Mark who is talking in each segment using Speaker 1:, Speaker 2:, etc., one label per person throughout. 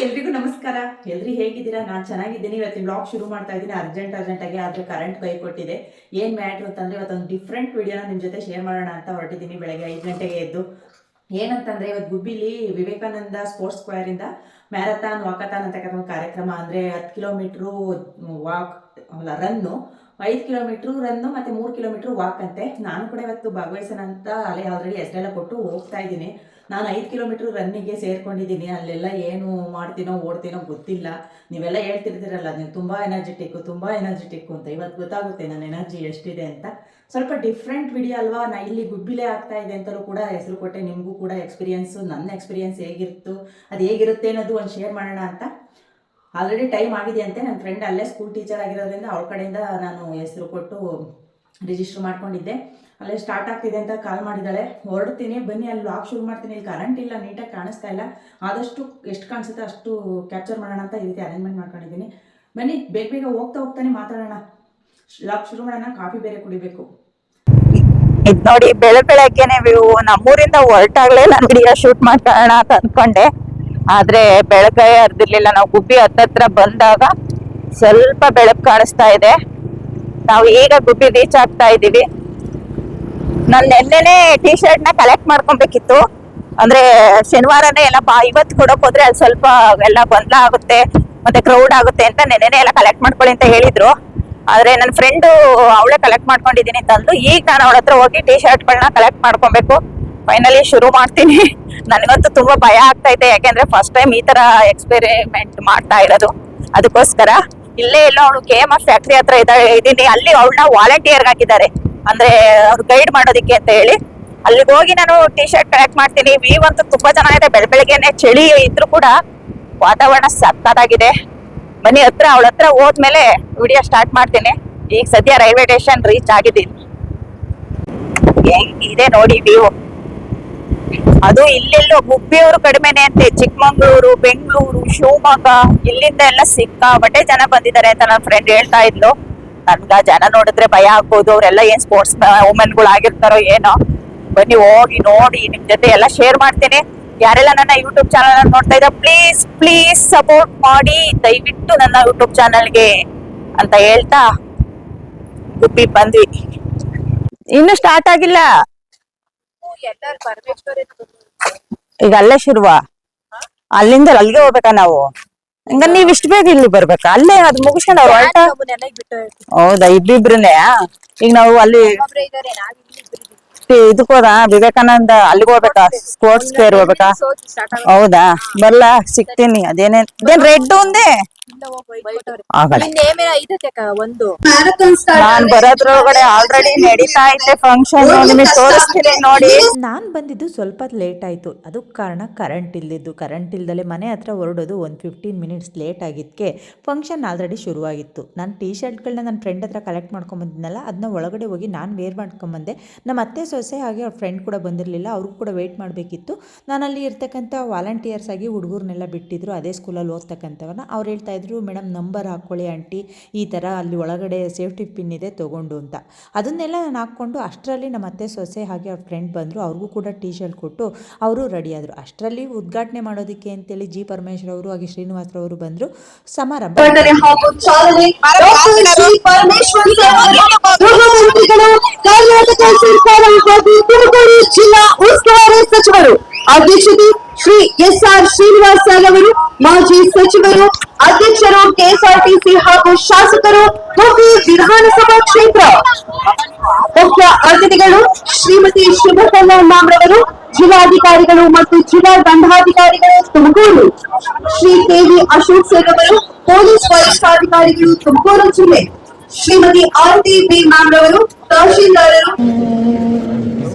Speaker 1: ಎಲ್ರಿಗೂ ನಮಸ್ಕಾರ. ಎಲ್ರಿ ಹೇಗಿದ್ದೀರಾ? ನಾನು ಚೆನ್ನಾಗಿದ್ದೀನಿ. ಇವತ್ತು ಬ್ಲಾಗ್ ಶುರು ಮಾಡ್ತಾ ಇದ್ದೀನಿ ಅರ್ಜೆಂಟಾಗಿ. ಆದರೆ ಕರೆಂಟ್ ಕೈ ಕೊಟ್ಟಿದೆ. ಏನು ಮ್ಯಾಟ್ರ್ ಅಂತಂದರೆ ಇವತ್ತೊಂದು ಡಿಫ್ರೆಂಟ್ ವಿಡಿಯೋನ ನಿಮ್ಮ ಜೊತೆ ಶೇರ್ ಮಾಡೋಣ ಅಂತ ಹೊರಟಿದ್ದೀನಿ. ಬೆಳಗ್ಗೆ 5 ಗಂಟೆಗೆ ಎದ್ದು ಏನಂತಂದರೆ ಇವತ್ತು ಗುಬ್ಬಿಲಿ ವಿವೇಕಾನಂದ ಸ್ಪೋರ್ಟ್ಸ್ ಸ್ಕ್ವೇರಿಂದ ಮ್ಯಾರಥಾನ್ ವಾಕಥಾನ್ ಅಂತಕ್ಕಂಥ ಕಾರ್ಯಕ್ರಮ. ಅಂದರೆ 10 ಕಿಲೋಮೀಟ್ರು ರನ್ನು, 5 ಕಿಲೋಮೀಟ್ರು ರನ್ನು ಮತ್ತು 3 ಕಿಲೋಮೀಟ್ರು ವಾಕ್ ಅಂತೆ. ನಾನು ಕೂಡ ಇವತ್ತು ಭಾಗವಹಿಸೋಣ ಅಂತ ಅಲ್ಲೇ ಆಲ್ರೆಡಿ ಹೆಸರೆಲ್ಲ ಕೊಟ್ಟು ಹೋಗ್ತಾ ಇದ್ದೀನಿ. ನಾನು 5 ಕಿಲೋಮೀಟ್ರ್ ರನ್ನಿಗೆ ಸೇರ್ಕೊಂಡಿದ್ದೀನಿ. ಅಲ್ಲೆಲ್ಲ ಏನು ಮಾಡ್ತೀನೋ ಓಡ್ತೀನೋ ಗೊತ್ತಿಲ್ಲ. ನೀವೆಲ್ಲ ಹೇಳ್ತಿರ್ತೀರಲ್ಲ, ನೀವು ತುಂಬ ಎನರ್ಜೆಟಿಕ್ಕು ಅಂತ. ಇವತ್ತು ಗೊತ್ತಾಗುತ್ತೆ ನನ್ನ ಎನರ್ಜಿ ಎಷ್ಟಿದೆ ಅಂತ. ಸ್ವಲ್ಪ ಡಿಫ್ರೆಂಟ್ ವಿಡಿಯೋ ಅಲ್ವಾ. ಇಲ್ಲಿ ಗುಬ್ಬಿಲೇ ಆಗ್ತಾ ಇದೆ ಅಂತಲೂ ಕೂಡ ಹೆಸರು ಕೊಟ್ಟೆ. ನಿಮಗೂ ಕೂಡ ಎಕ್ಸ್ಪೀರಿಯೆನ್ಸು, ನನ್ನ ಎಕ್ಸ್ಪೀರಿಯೆನ್ಸ್ ಹೇಗಿತ್ತು, ಅದು ಹೇಗಿರುತ್ತೆ ಅನ್ನೋದು ಒಂದು ಶೇರ್ ಮಾಡೋಣ ಅಂತ. ಆಲ್ರೆಡಿ ಟೈಮ್ ಆಗಿದೆ ಅಂತೆ. ನನ್ನ ಫ್ರೆಂಡ್ ಅಲ್ಲೇ ಸ್ಕೂಲ್ ಟೀಚರ್ ಆಗಿರೋದ್ರಿಂದ ಅವಳ ಕಡೆಯಿಂದ ನಾನು ಹೆಸರು ಕೊಟ್ಟು ರಿಜಿಸ್ಟರ್ ಮಾಡ್ಕೊಂಡಿದ್ದೆ. ಅಲ್ಲೇ ಸ್ಟಾರ್ಟ್ ಆಗ್ತಿದೆ ಅಂತ ಕಾಲ್ ಮಾಡಿದ್ದಾಳೆ. ಹೊರಡ್ತೀನಿ ಬನ್ನಿ, ಅಲ್ಲಿ ವ್ಲಾಗ್ ಶುರು ಮಾಡ್ತೀನಿ. ಇಲ್ಲಿ ಕರೆಂಟ್ ಇಲ್ಲ, ನೀಟಾಗಿ ಕಾಣಿಸ್ತಾ ಇಲ್ಲ. ಆದಷ್ಟು ಎಷ್ಟು ಕಾಣಿಸುತ್ತೆ ಅಷ್ಟು ಕ್ಯಾಪ್ಚರ್ ಮಾಡೋಣ ಅಂತ ಈ ರೀತಿ ಅರೇಂಜ್ಮೆಂಟ್ ಮಾಡ್ಕೊಂಡಿದ್ದೀನಿ. ಬನ್ನಿ ಬೇಗ ಹೋಗ್ತಾನೆ ಮಾತಾಡೋಣ. ವ್ಲಾಗ್ ಶುರು ಮಾಡೋಣ. ಕಾಫಿ ಬೇರೆ ಕುಡಿಬೇಕು.
Speaker 2: ಇದು ನೋಡಿ, ಬೆಳಗ್ಗೆನೆ ನಮ್ಮೂರಿಂದ ಹೊರಟಾಗ್ಲೇ ನಾನು ವಿಡಿಯೋ ಶೂಟ್ ಮಾಡೋಣ ಅಂತ ಅಂದ್ಕೊಂಡೆ. ಆದ್ರೆ ಬೆಳಗ್ಗೆ ಅರ್ದಿರ್ಲಿಲ್ಲ. ನಾವು ಗುಬ್ಬಿ ಹತ್ತತ್ರ ಬಂದಾಗ ಸ್ವಲ್ಪ ಬೆಳಕು ಕಾಣಿಸ್ತಾ ಇದೆ. ನಾವು ಈಗ ಗುಬ್ಬಿ ರೀಚ್ ಆಗ್ತಾ ಇದ್ದೀವಿ. ನಾನು ನೆನ್ನೆನೆ ಟಿ ಶರ್ಟ್ ನ ಕಲೆಕ್ಟ್ ಮಾಡ್ಕೊಬೇಕಿತ್ತು. ಅಂದ್ರೆ ಶನಿವಾರನೇ ಎಲ್ಲ ಇವತ್ತು ಕೊಡಕ್ ಹೋದ್ರೆ ಅಲ್ಲಿ ಸ್ವಲ್ಪ ಎಲ್ಲ ಗೊಂದಲ ಆಗುತ್ತೆ ಮತ್ತೆ ಕ್ರೌಡ್ ಆಗುತ್ತೆ ಅಂತ ನೆನ್ನೆನೆ ಎಲ್ಲ ಕಲೆಕ್ಟ್ ಮಾಡ್ಕೊಳ್ಳಿ ಅಂತ ಹೇಳಿದ್ರು. ಆದ್ರೆ ನನ್ನ ಫ್ರೆಂಡು ಅವಳೇ ಕಲೆಕ್ಟ್ ಮಾಡ್ಕೊಂಡಿದ್ದೀನಿ ಅಂತಂದು ಈಗ ನಾನು ಅವಳ ಹತ್ರ ಹೋಗಿ ಟಿ ಶರ್ಟ್ಗಳನ್ನ ಕಲೆಕ್ಟ್ ಮಾಡ್ಕೊಬೇಕು. ಫೈನಲಿ ಶುರು ಮಾಡ್ತೀನಿ. ನನಗಂತೂ ತುಂಬಾ ಭಯ ಆಗ್ತಾ ಇದೆ, ಯಾಕೆಂದ್ರೆ ಫಸ್ಟ್ ಟೈಮ್ ಈ ತರ ಎಕ್ಸ್ಪೆರಿಮೆಂಟ್ ಮಾಡ್ತಾ ಇರೋದು. ಅದಕ್ಕೋಸ್ಕರ ಇಲ್ಲೇ ಎಲ್ಲ ಅವಳು KMF ಫ್ಯಾಕ್ಟ್ರಿ ಹತ್ರ ಇದ್ದೀನಿ. ಅಲ್ಲಿ ಅವಳನ್ನ ವಾಲಂಟಿಯರ್ ಹಾಕಿದ್ದಾರೆ, ಅಂದ್ರೆ ಅವ್ರು ಗೈಡ್ ಮಾಡೋದಿಕ್ಕೆ ಅಂತ ಹೇಳಿ. ಅಲ್ಲಿಗೆ ಹೋಗಿ ನಾನು ಟಿ ಶರ್ಟ್ ಕಲೆಕ್ಟ್ ಮಾಡ್ತೀನಿ. ವ್ಯೂ ಅಂತೂ ತುಂಬಾ ಚೆನ್ನಾಗಿದೆ. ಬೆಳಗ್ಗೆನೆ ಚಳಿ ಇದ್ರು ಕೂಡ ವಾತಾವರಣ ಸಕ್ಕತ್ತಾಗಿದೆ. ಬನ್ನಿ ಹತ್ರ, ಅವಳ ಹತ್ರ ಹೋದ್ಮೇಲೆ ವಿಡಿಯೋ ಸ್ಟಾರ್ಟ್ ಮಾಡ್ತೀನಿ. ಈಗ ಸದ್ಯ ರೈಲ್ವೆ ಸ್ಟೇಷನ್ ರೀಚ್ ಆಗಿದ್ದೀನಿ. ಇದೆ ನೋಡಿ ವ್ಯೂ. ಅದು ಇಲ್ಲೆಲ್ಲೋ ಗುಬ್ಬಿಯವರು ಕಡಿಮೆನೆ ಅಂತೆ. ಚಿಕ್ಕಮಂಗ್ಳೂರು, ಬೆಂಗಳೂರು, ಶಿವಮೊಗ್ಗ ಇಲ್ಲಿಂದ ಎಲ್ಲ ಸಿಕ್ಕಾಪಟ್ಟೆ ಜನ ಬಂದಿದ್ದಾರೆ ಅಂತ ನನ್ನ ಫ್ರೆಂಡ್ ಹೇಳ್ತಾ ಇದ್ಲು. ನನ್ಗ ಜನ ನೋಡಿದ್ರೆ ಭಯ ಆಗ್ಬೋದು. ಅವರೆಲ್ಲ ಏನ್ ಸ್ಪೋರ್ಟ್ಸ್ ವುಮೆನ್ಗಳು ಆಗಿರ್ತಾರೋ ಏನೋ. ಬನ್ನಿ ಹೋಗಿ ನೋಡಿ ನಿಮ್ ಜೊತೆ ಎಲ್ಲ ಶೇರ್ ಮಾಡ್ತೀನಿ. ಯಾರೆಲ್ಲ ನನ್ನ ಯೂಟ್ಯೂಬ್ ಚಾನಲ್ ನೋಡ್ತಾ ಇದ್ದ ಪ್ಲೀಸ್ ಸಪೋರ್ಟ್ ಮಾಡಿ ದಯವಿಟ್ಟು ನನ್ನ ಯೂಟ್ಯೂಬ್ ಚಾನಲ್ಗೆ ಅಂತ ಹೇಳ್ತಾ ಗುಬ್ಬಿ ಬಂದ್ವಿ. ಇನ್ನು ಸ್ಟಾರ್ಟ್ ಆಗಿಲ್ಲ. ಈಗ ಅಲ್ಲೇ ಶುರುವ, ಅಲ್ಲಿಂದ ಅಲ್ಲಿಗೆ ಹೋಗ್ಬೇಕಾ ನಾವು? ಹಂಗ ನೀವ್ ಇಷ್ಟ ಬೇಗ ಇಲ್ಲಿ ಬರ್ಬೇಕಾ? ಅಲ್ಲೇ ಅದು ಮುಗಿಸ್ಕೊಂಡು ಅವ್ರು ಹೊರಟ. ಹೌದಾ, ಇಬ್ಬಿಬ್ರನ್ನೇ? ಈಗ ನಾವು ಅಲ್ಲಿ ಇದಕ್ ಹೋದ ವಿವೇಕಾನಂದ ಅಲ್ಲಿಗೆ ಹೋಗ್ಬೇಕಾ? ಸ್ಪೋರ್ಟ್ಸ್ ಫೇರ್ ಹೋಗ್ಬೇಕಾ? ಹೌದಾ, ಬರ್ಲಾ, ಸಿಗ್ತೀನಿ. ಅದೇನೇನ್ ರೆಡ್ ಒಂದೇ ನಾನ್ ಬರೋದ್ರೊಳಗಡೆ ಆಲ್ರೆಡಿ ನಡೀತಾ ಐತೆ ಫಂಕ್ಷನ್. ನಿಮಗೆ ತೋರಿಸ್ತೀನಿ ನೋಡಿ.
Speaker 3: ನಾನು ಬಂದಿದ್ದು ಸ್ವಲ್ಪ ಲೇಟ್ ಆಯಿತು. ಅದಕ್ಕೆ ಕಾರಣ ಕರೆಂಟ್ ಇಲ್ದಲೆ ಮನೆ ಹತ್ರ ಹೊರಡೋದು ಒಂದು 15 ಮಿನಿಟ್ಸ್ ಲೇಟ್ ಆಗಿದ್ದಕ್ಕೆ ಫಂಕ್ಷನ್ ಆಲ್ರೆಡಿ ಶುರುವಾಗಿತ್ತು. ನಾನು ಟಿ ಶರ್ಟ್ಗಳನ್ನ ನನ್ನ ಫ್ರೆಂಡ್ ಹತ್ರ ಕಲೆಕ್ಟ್ ಮಾಡ್ಕೊಂಬಂದಿದ್ನಲ್ಲ, ಅದನ್ನ ಒಳಗಡೆ ಹೋಗಿ ನಾನು ವೇರ್ ಮಾಡ್ಕೊಂಬಂದೆ. ನಮ್ಮ ಅತ್ತೆ ಸೊಸೆ ಹಾಗೆ ಅವ್ರ ಫ್ರೆಂಡ್ ಕೂಡ ಬಂದಿರಲಿಲ್ಲ, ಅವ್ರಿಗೂ ಕೂಡ ವೆಯ್ಟ್ ಮಾಡಬೇಕಿತ್ತು. ನಾನಲ್ಲಿ ಇರ್ತಕ್ಕಂಥ ವಾಲಂಟಿಯರ್ಸ್ ಆಗಿ ಹುಡುಗರನ್ನೆಲ್ಲ ಬಿಟ್ಟಿದ್ರು, ಅದೇ ಸ್ಕೂಲಲ್ಲಿ ಓದ್ತಕ್ಕಂಥವ್ರನ್ನ. ಅವ್ರು ಹೇಳ್ತಾ ಇದ್ರು, ಮೇಡಮ್ ನಂಬರ್ ಹಾಕ್ಕೊಳ್ಳಿ ಆಂಟಿ, ಈ ಥರ ಅಲ್ಲಿ ಒಳಗಡೆ ಸೇಫ್ಟಿ ಪಿನ್ ಇದೆ ತೊಗೊಂಡು ಅಂತ. ಅದನ್ನೆಲ್ಲ ನಾನು ಹಾಕ್ಕೊಂಡು ಅಷ್ಟರಲ್ಲಿ ನಮ್ಮ ಅತ್ತೆ ಸೊಸೆ ಹಾಗೆ ಅವ್ರ ಫ್ರೆಂಡ್ ಬಂದರು. ಅವ್ರಿಗೂ ಕೂಡ ಟಿ ಶರ್ಟ್ ಕೊಟ್ಟು ಅವರು ರೆಡಿ ಆದರು. ಅಷ್ಟರಲ್ಲಿ ಉದ್ಘಾಟನೆ ಮಾಡೋದಕ್ಕೆ ಅಂತೇಳಿ ಜಿ ಪರಮೇಶ್ವರ್ ಅವರು ಹಾಗೆ ಶ್ರೀನಿವಾಸರವರು ಬಂದರು. ಸಮಾರಂಭ
Speaker 4: ತುಮಕೂರು ಜಿಲ್ಲಾ ಉಸ್ತುವಾರಿ ಸಚಿವರು ಅಧ್ಯಕ್ಷತೆ ಶ್ರೀ SR ಶ್ರೀನಿವಾಸ್ ಅವರು, ಮಾಜಿ ಸಚಿವರು, ಅಧ್ಯಕ್ಷರು KSRTC ಹಾಗೂ ಶಾಸಕರು, ಹುಬ್ಬಳ್ಳಿ ವಿಧಾನಸಭಾ ಕ್ಷೇತ್ರ. ಮುಖ್ಯ ಅತಿಥಿಗಳು ಶ್ರೀಮತಿ ಶುಭಕಲಾ ನಾಮ್ರವರು, ಜಿಲ್ಲಾಧಿಕಾರಿಗಳು ಮತ್ತು ಜಿಲ್ಲಾ ದಂಡಾಧಿಕಾರಿಗಳು ತುಮಕೂರು. ಶ್ರೀ KV ಅಶೋಕ್ ಸರ್ ಅವರು, ಪೊಲೀಸ್ ವರಿಷ್ಠಾಧಿಕಾರಿಗಳು ತುಮಕೂರು ಜಿಲ್ಲೆ. ಶ್ರೀಮತಿ RTB ನಾಮ್ರವರು, ತಹಶೀಲ್ದಾರರು.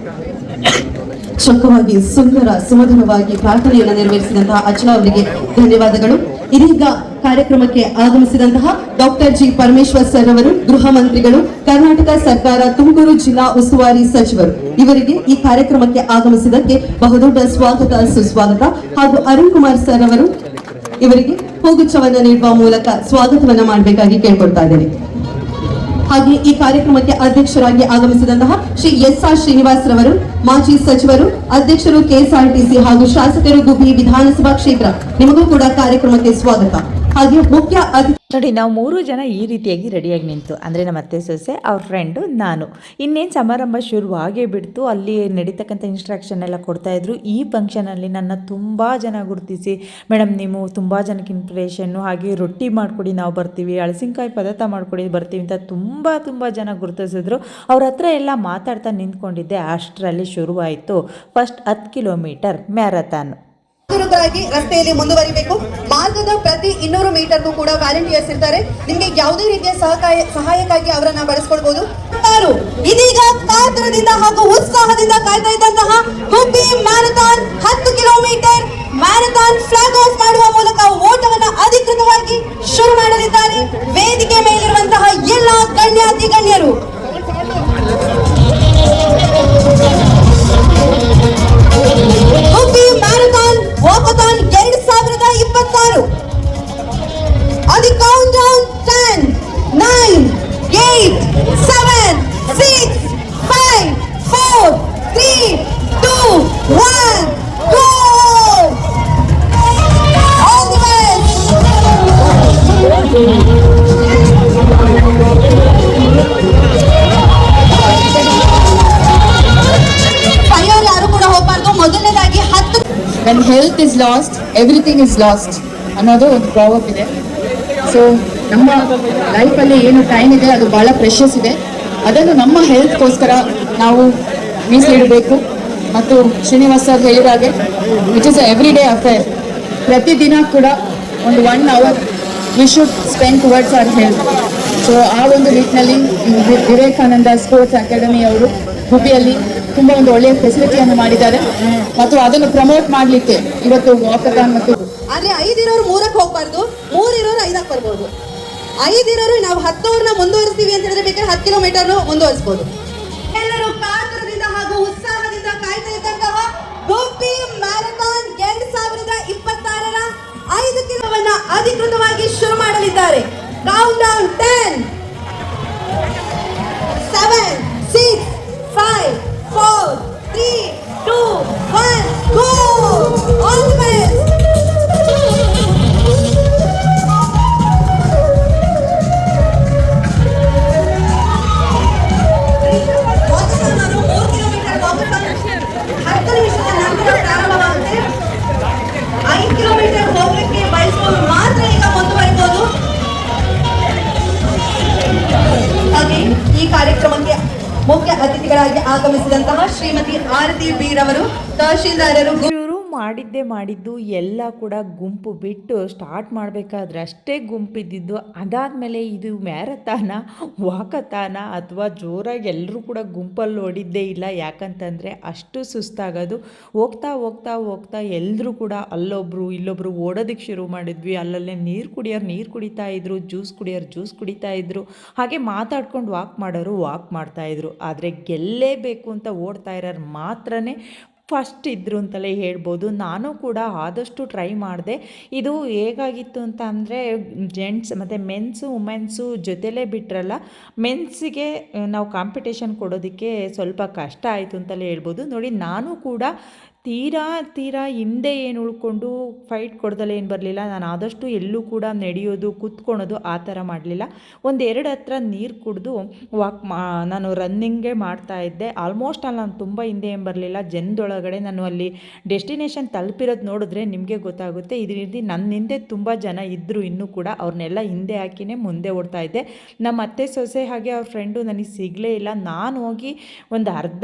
Speaker 4: ಚೊಕ್ಕವಾಗಿ ಸುಂದರ ಸುಮಧುರವಾಗಿ ಪ್ರಾರ್ಥನೆಯನ್ನು ನೆರವೇರಿಸಿದಂತಹ ಅರ್ಚನಾ ಅವರಿಗೆ ಧನ್ಯವಾದಗಳು. ಇದೀಗ ಕಾರ್ಯಕ್ರಮಕ್ಕೆ ಆಗಮಿಸಿದಂತಹ ಡಾಕ್ಟರ್ ಜಿ ಪರಮೇಶ್ವರ್ ಸರ್ ಅವರು, ಗೃಹ ಮಂತ್ರಿಗಳು, ಕರ್ನಾಟಕ ಸರ್ಕಾರ ತುಮಕೂರು ಜಿಲ್ಲಾ ಉಸ್ತುವಾರಿ ಸಚಿವರು. ಇವರಿಗೆ ಈ ಕಾರ್ಯಕ್ರಮಕ್ಕೆ ಆಗಮಿಸಿದ್ದಕ್ಕೆ ಬಹುದೊಡ್ಡ ಸ್ವಾಗತ ಸುಸ್ವಾಗತ. ಹಾಗೂ ಅರುಣ್ ಕುಮಾರ್ ಸರ್ ಅವರು ಇವರಿಗೆ ಹೂಗುಚ್ಛವನ್ನ ನೀಡುವ ಮೂಲಕ ಸ್ವಾಗತವನ್ನ ಮಾಡಬೇಕಾಗಿ ಕೇಳ್ಕೊಳ್ತಾ ಇದ್ದೇನೆ. ಹಾಗೆ ಈ ಕಾರ್ಯಕ್ರಮಕ್ಕೆ ಅಧ್ಯಕ್ಷರಾಗಿ ಆಗಮಿಸಿದಂತಹ ಶ್ರೀ ಎಸ್.ಆರ್. ಶ್ರೀನಿವಾಸ್ ರವರು, ಮಾಜಿ ಸಚಿವರು, ಅಧ್ಯಕ್ಷರು ಕೆಎಸ್ಆರ್ಟಿಸಿ ಹಾಗೂ ಶಾಸಕರು ಗುಬ್ಬಿ ವಿಧಾನಸಭಾ ಕ್ಷೇತ್ರ, ನಿಮಗೂ ಕೂಡ ಕಾರ್ಯಕ್ರಮಕ್ಕೆ ಸ್ವಾಗತ. ಹಾಗೆ ಮುಖ್ಯ ಅತಿಥಿ
Speaker 3: ನೋಡಿ, ನಾವು 3 ಜನ ಈ ರೀತಿಯಾಗಿ ರೆಡಿಯಾಗಿ ನಿಂತು, ಅಂದರೆ ನಮ್ಮ ಅತ್ತೆ ಸೊಸೆ, ಅವ್ರ ಫ್ರೆಂಡು, ನಾನು. ಇನ್ನೇನು ಸಮಾರಂಭ ಶುರುವಾಗೇ ಬಿಡ್ತು. ಅಲ್ಲಿ ನಡೀತಕ್ಕಂಥ ಇನ್ಸ್ಟ್ರಕ್ಷನ್ ಎಲ್ಲ ಕೊಡ್ತಾಯಿದ್ರು. ಈ ಫಂಕ್ಷನಲ್ಲಿ ನನ್ನ ತುಂಬ ಜನ ಗುರುತಿಸಿ, ಮೇಡಮ್ ನೀವು ತುಂಬ ಜನಕ್ಕೆ ಇನ್ಸ್ಪಿರೇಷನ್ನು, ಹಾಗೆ ರೊಟ್ಟಿ ಮಾಡಿಕೊಡಿ ನಾವು ಬರ್ತೀವಿ, ಹಳಸಿನಕಾಯಿ ಪದಾರ್ಥ ಮಾಡಿಕೊಡಿ ಬರ್ತೀವಿ ಅಂತ ತುಂಬ ಜನ ಗುರುತಿಸಿದ್ರು. ಅವ್ರ ಹತ್ರ ಎಲ್ಲ ಮಾತಾಡ್ತಾ ನಿಂತ್ಕೊಂಡಿದ್ದೆ. ಅಷ್ಟರಲ್ಲಿ ಶುರುವಾಯಿತು ಫಸ್ಟ್ 10 ಕಿಲೋಮೀಟರ್ ಮ್ಯಾರಥಾನ್.
Speaker 4: ಜಾಗರೂಕರಾಗಿ ರಸ್ತೆಯಲ್ಲಿ ಮುಂದುವರಿಬೇಕು. ಮಾರ್ಗದ ಪ್ರತಿ 200 ಮೀಟರ್ಗೂ ಕೂಡ ವಾಲಂಟಿಯರ್ಸ್ ಇರ್ತಾರೆ. ನಿಮಗೆ ಯಾವುದೇ ರೀತಿಯ ಸಹಾಯಕ್ಕಾಗಿ ಅವರನ್ನ ಬಳಸ್ಕೊಳ್ಬಹುದು. ಇದೀಗ ಕಾತರದಿಂದ ಹಾಗೂ ಉತ್ಸಾಹದಿಂದ ಕಾಯ್ತಾ ಇದ್ದಂತಹ Gubbi marathon 10 kilometre marathon flag off ಮಾಡುವ ಮೂಲಕ ಓಟವನ್ನು ಅಧಿಕೃತವಾಗಿ ಶುರು ಮಾಡಲಿದ್ದಾರೆ. ವೇದಿಕೆ ಮೇಲಿರುವಂತಹ ಎಲ್ಲ ಗಣ್ಯಾತಿ ಗಣ್ಯರು ಗುಬ್ಬಿ marathon walkathon 2026. On the countdown 10, 9, 8, 7, 6, 5, 4, 3, 2, 1, go! All the best! Fire ಯಾರು ಕೂಡ ಹೋಗ್ಬಾರ್ದು. ಮೊದಲನೇದಾಗಿ 10
Speaker 5: when health is lost, everything is lost ಅನ್ನೋದು ಒಂದು ಪ್ರಾವರ್ಬ್ ಇದೆ. ಸೊ ನಮ್ಮ ಲೈಫಲ್ಲಿ ಏನು ಟೈಮ್ ಇದೆ ಅದು ಭಾಳ ಪ್ರೆಷಸ್ ಇದೆ. ಅದನ್ನು ನಮ್ಮ ಹೆಲ್ತ್ಗೋಸ್ಕರ ನಾವು ಮೀಸಲಿಡಬೇಕು. ಮತ್ತು ಶ್ರೀನಿವಾಸ್ ಸರ್ ಹೇಳಿದ ಹಾಗೆ which is every day affair. ಪ್ರತಿದಿನ ಕೂಡ ಒಂದು 1 hour we should spend towards our health. So ಆ ಒಂದು ನಿಟ್ಟಿನಲ್ಲಿ ವಿವೇಕಾನಂದ ಸ್ಪೋರ್ಟ್ಸ್ ಅಕಾಡೆಮಿ ಅವರು ಗುಬ್ಬಿಯಲ್ಲಿ ತುಂಬ ಒಂದು ಒಳ್ಳೆಯ ಫೆಸಿಲಿಟಿಯನ್ನು ಮಾಡಿದ್ದಾರೆ ಮತ್ತು ಅದನ್ನು ಪ್ರಮೋಟ್ ಮಾಡಲಿಕ್ಕೆ ಇವತ್ತು ವಾಕಥಾನ್ ಮತ್ತು
Speaker 4: ಆದ್ರೆ 5 ಇರೋರು 3ಕ್ಕೆ ಹೋಗ್ಬಾರ್ದು, 3 ಇರೋರು 5ಕ್ಕೆ ಬರ್ಬೋದು. 5 ಇರೋರು ನಾವು 10 ಮುಂದುವರಿಸ್ತೀವಿ ಅಂತ ಹೇಳಿದ್ರೆ ಬೇಕಾದ್ರೆ 10 ಕಿಲೋಮೀಟರ್ ಮುಂದುವರಿಸಬಹುದು. ಎಲ್ಲರೂ ಕಾತರದಿಂದ ಹಾಗೂ ಉತ್ಸಾಹದಿಂದ ಕಾಯ್ತಾ ಇದ್ದಂತಹ ಗುಬ್ಬಿ ಮ್ಯಾರಥಾನ್ 2026ರ 5 ಕಿಲೋಮೀಟರ್ನ ಅಧಿಕೃತವಾಗಿ ಶುರು ಮಾಡಲಿದ್ದಾರೆ. Count down 10, 7, 6, 5, 4, 3, 2, 1, go! All the best! Walkathon 3 kilometre walkathon 10 ನಿಮಿಷದ ನಂತರ ಪ್ರಾರಂಭವಾಗುತ್ತೆ. 5 ಕಿಲೋಮೀಟರ್ ಹೋಗಲಿಕ್ಕೆ ಬಯಸುವವರು ಮಾತ್ರ ಈಗ ಮುಂದುವರಿಬಹುದು. ಹಾಗೆ ಈ ಕಾರ್ಯಕ್ರಮಕ್ಕೆ ಮುಖ್ಯ ಅತಿಥಿಗಳಾಗಿ ಆಗಮಿಸಿದಂತಹ ಶ್ರೀಮತಿ ಆರತಿ ಬಿ ರವರು, ತಹಶೀಲ್ದಾರರು.
Speaker 3: ಶುರು ಮಾಡಿದ್ದು ಎಲ್ಲ ಕೂಡ ಗುಂಪು ಬಿಟ್ಟು ಸ್ಟಾರ್ಟ್ ಮಾಡಬೇಕಾದ್ರೆ ಅಷ್ಟೇ ಗುಂಪಿದ್ದಿದ್ದು. ಅದಾದಮೇಲೆ ಇದು ಮ್ಯಾರಥಾನ ವಾಕಥಾನ ಅಥವಾ ಜೋರಾಗಿ ಎಲ್ಲರೂ ಕೂಡ ಗುಂಪಲ್ಲಿ ಓಡಿದ್ದೇ ಇಲ್ಲ. ಯಾಕಂತಂದರೆ ಅಷ್ಟು ಸುಸ್ತಾಗೋದು. ಹೋಗ್ತಾ ಎಲ್ಲರೂ ಕೂಡ ಅಲ್ಲೊಬ್ಬರು ಇಲ್ಲೊಬ್ಬರು ಓಡೋದಕ್ಕೆ ಶುರು ಮಾಡಿದ್ವಿ. ಅಲ್ಲಲ್ಲೇ ನೀರು ಕುಡಿತಾ ಇದ್ರು, ಜ್ಯೂಸ್ ಕುಡಿತಾ ಇದ್ರು. ಹಾಗೆ ಮಾತಾಡ್ಕೊಂಡು ವಾಕ್ ಮಾಡೋರು ವಾಕ್ ಮಾಡ್ತಾಯಿದ್ರು. ಆದರೆ ಗೆಲ್ಲೇಬೇಕು ಅಂತ ಓಡ್ತಾ ಇರೋರು ಮಾತ್ರನೇ ಫಸ್ಟ್ ಇದ್ದರು ಅಂತಲೇ ಹೇಳ್ಬೋದು. ನಾನು ಕೂಡ ಆದಷ್ಟು ಟ್ರೈ ಮಾಡಿದೆ. ಇದು ಹೇಗಾಗಿತ್ತು ಅಂತ ಅಂದರೆ ಜೆಂಟ್ಸ್ ಮತ್ತು ಮೆನ್ಸು ವುಮೆನ್ಸು ಜೊತೆಲೇ ಬಿಟ್ರಲ್ಲ, ಮೆನ್ಸಿಗೆ ನಾವು ಕಾಂಪಿಟೇಷನ್ ಕೊಡೋದಕ್ಕೆ ಸ್ವಲ್ಪ ಕಷ್ಟ ಆಯಿತು ಅಂತಲೇ ಹೇಳ್ಬೋದು. ನೋಡಿ, ನಾನು ಕೂಡ ತೀರಾ ಹಿಂದೆ ಏನು ಉಳ್ಕೊಂಡು ಫೈಟ್ ಕೊಡ್ದಲ್ಲೇ ಏನು ಬರಲಿಲ್ಲ. ನಾನು ಆದಷ್ಟು ಎಲ್ಲೂ ಕೂಡ ನಡೆಯೋದು ಕೂತ್ಕೊಳೋದು ಆ ಥರ ಮಾಡಲಿಲ್ಲ. 1-2 ಹತ್ರ ನೀರು ಕುಡಿದು ನಾನು ರನ್ನಿಂಗೇ ಮಾಡ್ತಾಯಿದ್ದೆ. ಆಲ್ಮೋಸ್ಟ್ ಅಲ್ಲಿ ನಾನು ತುಂಬ ಹಿಂದೆ ಏನು ಬರಲಿಲ್ಲ. ಜನದೊಳಗಡೆ ನಾನು ಅಲ್ಲಿ ಡೆಸ್ಟಿನೇಷನ್ ತಲುಪಿರೋದು ನೋಡಿದ್ರೆ ನಿಮಗೆ ಗೊತ್ತಾಗುತ್ತೆ. ಇದ್ರ ರೀತಿ ನನ್ನ ಹಿಂದೆ ತುಂಬ ಜನ ಇದ್ದರು ಇನ್ನೂ ಕೂಡ. ಅವ್ರನ್ನೆಲ್ಲ ಹಿಂದೆ ಹಾಕಿನೇ ಮುಂದೆ ಓಡ್ತಾ ಇದ್ದೆ. ನಮ್ಮ ಅತ್ತೆ ಸೊಸೆ ಹಾಗೆ ಅವ್ರ ಫ್ರೆಂಡು ನನಗೆ ಸಿಗಲೇ ಇಲ್ಲ. ನಾನು ಹೋಗಿ ಒಂದು ಅರ್ಧ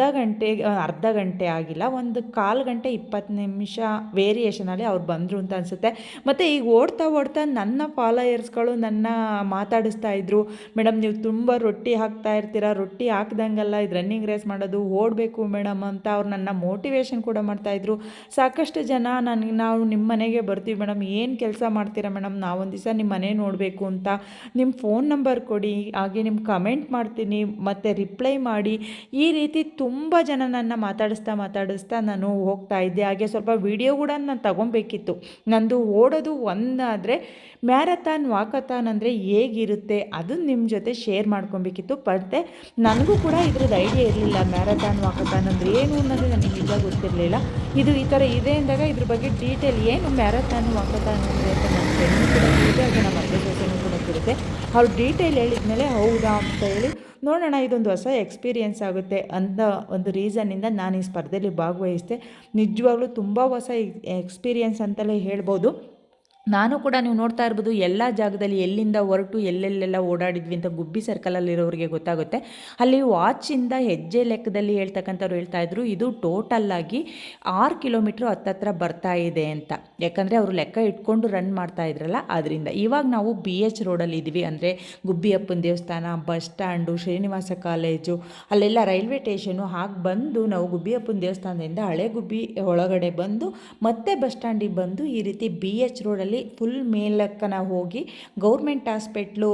Speaker 3: ಗಂಟೆ ಆಗಿಲ್ಲ, ಒಂದು 1/4 ಗಂಟೆ 20 ನಿಮಿಷ ವೇರಿಯೇಷನಲ್ಲಿ ಅವ್ರು ಬಂದರು ಅಂತ ಅನಿಸುತ್ತೆ. ಮತ್ತು ಈಗ ಓಡ್ತಾ ನನ್ನ ಫಾಲೋಯರ್ಸ್ಗಳು ನನ್ನ ಮಾತಾಡಿಸ್ತಾ ಇದ್ರು, ಮೇಡಮ್ ನೀವು ತುಂಬ ರೊಟ್ಟಿ ಹಾಕ್ತಾ ಇರ್ತೀರಾ, ರೊಟ್ಟಿ ಹಾಕ್ದಂಗಲ್ಲ ಇದು ರನ್ನಿಂಗ್ ರೇಸ್ ಮಾಡೋದು, ಓಡಬೇಕು ಮೇಡಮ್ ಅಂತ ಅವ್ರು ನನ್ನ ಮೋಟಿವೇಶನ್ ಕೂಡ ಮಾಡ್ತಾಯಿದ್ರು. ಸಾಕಷ್ಟು ಜನ ನಾವು ನಿಮ್ಮ ಮನೆಗೆ ಬರ್ತೀವಿ ಮೇಡಮ್, ಏನು ಕೆಲಸ ಮಾಡ್ತೀರಾ ಮೇಡಮ್, ನಾವೊಂದು ದಿವಸ ನಿಮ್ಮ ಮನೆ ನೋಡಬೇಕು ಅಂತ, ನಿಮ್ಮ ಫೋನ್ ನಂಬರ್ ಕೊಡಿ, ಹಾಗೆ ನಿಮ್ಮ ಕಮೆಂಟ್ ಮಾಡ್ತೀನಿ ಮತ್ತು ರಿಪ್ಲೈ ಮಾಡಿ. ಈ ರೀತಿ ತುಂಬ ಜನ ನನ್ನ ಮಾತಾಡಿಸ್ತಾ ನಾನು ಹೋಗ್ತಾ ಇದ್ದೆ. ಹಾಗೆ ಸ್ವಲ್ಪ ವಿಡಿಯೋ ಕೂಡ ನಾನು ತಗೊಬೇಕಿತ್ತು. ನಂದು ಓಡೋದು ಒಂದಾದರೆ ಮ್ಯಾರಥಾನ್ ವಾಕಥಾನ್ ಅಂದರೆ ಹೇಗಿರುತ್ತೆ ಅದನ್ನು ನಿಮ್ಮ ಜೊತೆ ಶೇರ್ ಮಾಡ್ಕೊಬೇಕಿತ್ತು. ಮತ್ತೆ ನನಗೂ ಕೂಡ ಇದ್ರದ್ದು ಐಡಿಯಾ ಇರಲಿಲ್ಲ, ಮ್ಯಾರಥಾನ್ ವಾಕಥಾನ್ ಅಂದರೆ ಏನು ಅನ್ನೋದು ನನಗೆ ನಿಜ ಗೊತ್ತಿರಲಿಲ್ಲ. ಇದು ಈ ಥರ ಇದೆ ಅಂದಾಗ ಇದ್ರ ಬಗ್ಗೆ ಡೀಟೇಲ್ ಏನು ಮ್ಯಾರಥಾನ್ ವಾಕಥಾನ್ ಅಂದರೆ ಅಂತ ನನ್ನ ಫ್ರೆಂಡ್ ಕೂಡ ತಿಳಿದೆ, ಹಾಗೆ ನಮ್ಮ ಅತ್ತೆ ಸೊಸೆನೂ ಕೂಡ ತಿಳಿದೆ. ಅವ್ರು ಡೀಟೇಲ್ ಹೇಳಿದ್ಮೇಲೆ ಹೌದಾ ಅಂತ ಹೇಳಿ ನೋಡೋಣ, ಇದೊಂದು ಹೊಸ ಎಕ್ಸ್ಪೀರಿಯೆನ್ಸ್ ಆಗುತ್ತೆ ಅಂತ ಒಂದು ರೀಸನ್ನಿಂದ ನಾನು ಈ ಸ್ಪರ್ಧೆಯಲ್ಲಿ ಭಾಗವಹಿಸಿದೆ. ನಿಜವಾಗ್ಲೂ ತುಂಬ ಹೊಸ ಎಕ್ಸ್ಪೀರಿಯೆನ್ಸ್ ಅಂತಲೇ ಹೇಳ್ಬೋದು. ನಾನು ಕೂಡ ನೀವು ನೋಡ್ತಾ ಇರ್ಬೋದು ಎಲ್ಲ ಜಾಗದಲ್ಲಿ ಎಲ್ಲಿಂದ ಹೊರಟು ಎಲ್ಲೆಲ್ಲೆಲ್ಲ ಓಡಾಡಿದ್ವಿ ಅಂತ ಗುಬ್ಬಿ ಸರ್ಕಲಲ್ಲಿರೋರಿಗೆ ಗೊತ್ತಾಗುತ್ತೆ. ಅಲ್ಲಿ ವಾಚಿಂದ ಹೆಜ್ಜೆ ಲೆಕ್ಕದಲ್ಲಿ ಹೇಳ್ತಕ್ಕಂಥವ್ರು ಹೇಳ್ತಾಯಿದ್ರು ಇದು ಟೋಟಲ್ಲಾಗಿ 6 ಕಿಲೋಮೀಟ್ರ್ ಹತ್ತತ್ರ ಬರ್ತಾ ಇದೆ ಅಂತ. ಯಾಕಂದರೆ ಅವರು ಲೆಕ್ಕ ಇಟ್ಕೊಂಡು ರನ್ ಮಾಡ್ತಾ ಇದ್ರಲ್ಲ ಅದರಿಂದ. ಇವಾಗ ನಾವು BH ರೋಡಲ್ಲಿ ಇದ್ದೀವಿ, ಅಂದರೆ ಗುಬ್ಬಿಯಪ್ಪನ ದೇವಸ್ಥಾನ, ಬಸ್ ಸ್ಟ್ಯಾಂಡು, ಶ್ರೀನಿವಾಸ ಕಾಲೇಜು, ಅಲ್ಲೆಲ್ಲ ರೈಲ್ವೆ ಸ್ಟೇಷನು. ಹಾಗೆ ಬಂದು ನಾವು ಗುಬ್ಬಿಯಪ್ಪನ ದೇವಸ್ಥಾನದಿಂದ ಹಳೆ ಗುಬ್ಬಿ ಒಳಗಡೆ ಬಂದು ಮತ್ತೆ ಬಸ್ ಸ್ಟ್ಯಾಂಡಿಗೆ ಬಂದು ಈ ರೀತಿ BH ರೋಡಲ್ಲಿ ಫುಲ್ ಮೇಲಕ್ಕನ ಹೋಗಿ ಗೌರ್ಮೆಂಟ್ ಹಾಸ್ಪಿಟ್ಲು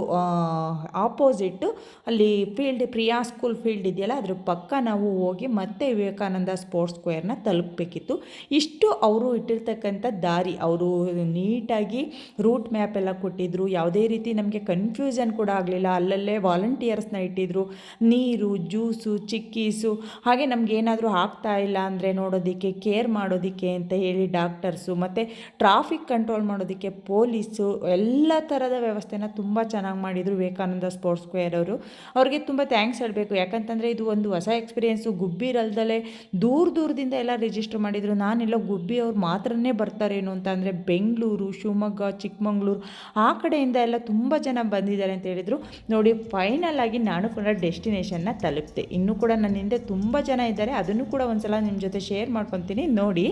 Speaker 3: ಆಪೋಸಿಟ್ಟು ಅಲ್ಲಿ ಫೀಲ್ಡ್ ಪ್ರಿಯಾ ಸ್ಕೂಲ್ ಫೀಲ್ಡ್ ಇದೆಯಲ್ಲ ಅದ್ರ ಪಕ್ಕ ನಾವು ಹೋಗಿ ಮತ್ತೆ ವಿವೇಕಾನಂದ ಸ್ಪೋರ್ಟ್ಸ್ ಸ್ಕ್ವೇರ್ನ ತಲುಪಬೇಕಿತ್ತು. ಇಷ್ಟು ಅವರು ಇಟ್ಟಿರ್ತಕ್ಕಂಥ ದಾರಿ, ಅವರು ನೀಟಾಗಿ ರೂಟ್ ಮ್ಯಾಪ್ ಎಲ್ಲ ಕೊಟ್ಟಿದ್ದರು. ಯಾವುದೇ ರೀತಿ ನಮಗೆ ಕನ್ಫ್ಯೂಷನ್ ಕೂಡ ಆಗಲಿಲ್ಲ. ಅಲ್ಲಲ್ಲೇ ವಾಲಂಟಿಯರ್ಸ್ನ ಇಟ್ಟಿದ್ರು, ನೀರು, ಜ್ಯೂಸು, ಚಿಕ್ಕೀಸು, ಹಾಗೆ ನಮಗೇನಾದರೂ ಆಗ್ತಾ ಇಲ್ಲ ಅಂದರೆ ನೋಡೋದಕ್ಕೆ, ಕೇರ್ ಮಾಡೋದಕ್ಕೆ ಅಂತ ಹೇಳಿ ಡಾಕ್ಟರ್ಸು, ಮತ್ತು ಟ್ರಾಫಿಕ್ ಕಂಟ್ರೋಲ್ ಮಾಡೋದಕ್ಕೆ ಪೊಲೀಸು, ಎಲ್ಲ ಥರದ ವ್ಯವಸ್ಥೆನ ತುಂಬ ಚೆನ್ನಾಗಿ ಮಾಡಿದರು ವಿವೇಕಾನಂದ ಸ್ಪೋರ್ಟ್ಸ್ ಸ್ಕ್ವೇರ್ ಅವರು. ಅವ್ರಿಗೆ ತುಂಬ ಥ್ಯಾಂಕ್ಸ್ ಹೇಳಬೇಕು. ಯಾಕಂತಂದರೆ ಇದು ಒಂದು ಹೊಸ ಎಕ್ಸ್ಪೀರಿಯೆನ್ಸು. ಗುಬ್ಬಿರಲ್ದಲೇ ದೂರದಿಂದ ಎಲ್ಲ ರಿಜಿಸ್ಟರ್ ಮಾಡಿದರು. ನಾನೆಲ್ಲ ಗುಬ್ಬಿ ಅವ್ರು ಮಾತ್ರನೇ ಬರ್ತಾರೇನು ಅಂತ, ಅಂದರೆ ಬೆಂಗಳೂರು, ಶಿವಮೊಗ್ಗ, ಚಿಕ್ಕಮಂಗ್ಳೂರು ಆ ಕಡೆಯಿಂದ ಎಲ್ಲ ತುಂಬ ಜನ ಬಂದಿದ್ದಾರೆ ಅಂತ ಹೇಳಿದರು. ನೋಡಿ, ಫೈನಲ್ ಆಗಿ ನಾನು ಕೂಡ ಡೆಸ್ಟಿನೇಷನ್ನ ತಲುಪಿದೆ. ಇನ್ನೂ ಕೂಡ ನನ್ನ ಹಿಂದೆ ತುಂಬ ಜನ ಇದ್ದಾರೆ, ಅದನ್ನು ಕೂಡ ಒಂದು ಸಲ ನಿಮ್ಮ ಜೊತೆ ಶೇರ್ ಮಾಡ್ಕೊತೀನಿ ನೋಡಿ.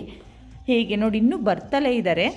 Speaker 3: ಹೀಗೆ ನೋಡಿ ಇನ್ನೂ ಬರ್ತಲೇ ಇದ್ದಾರೆ.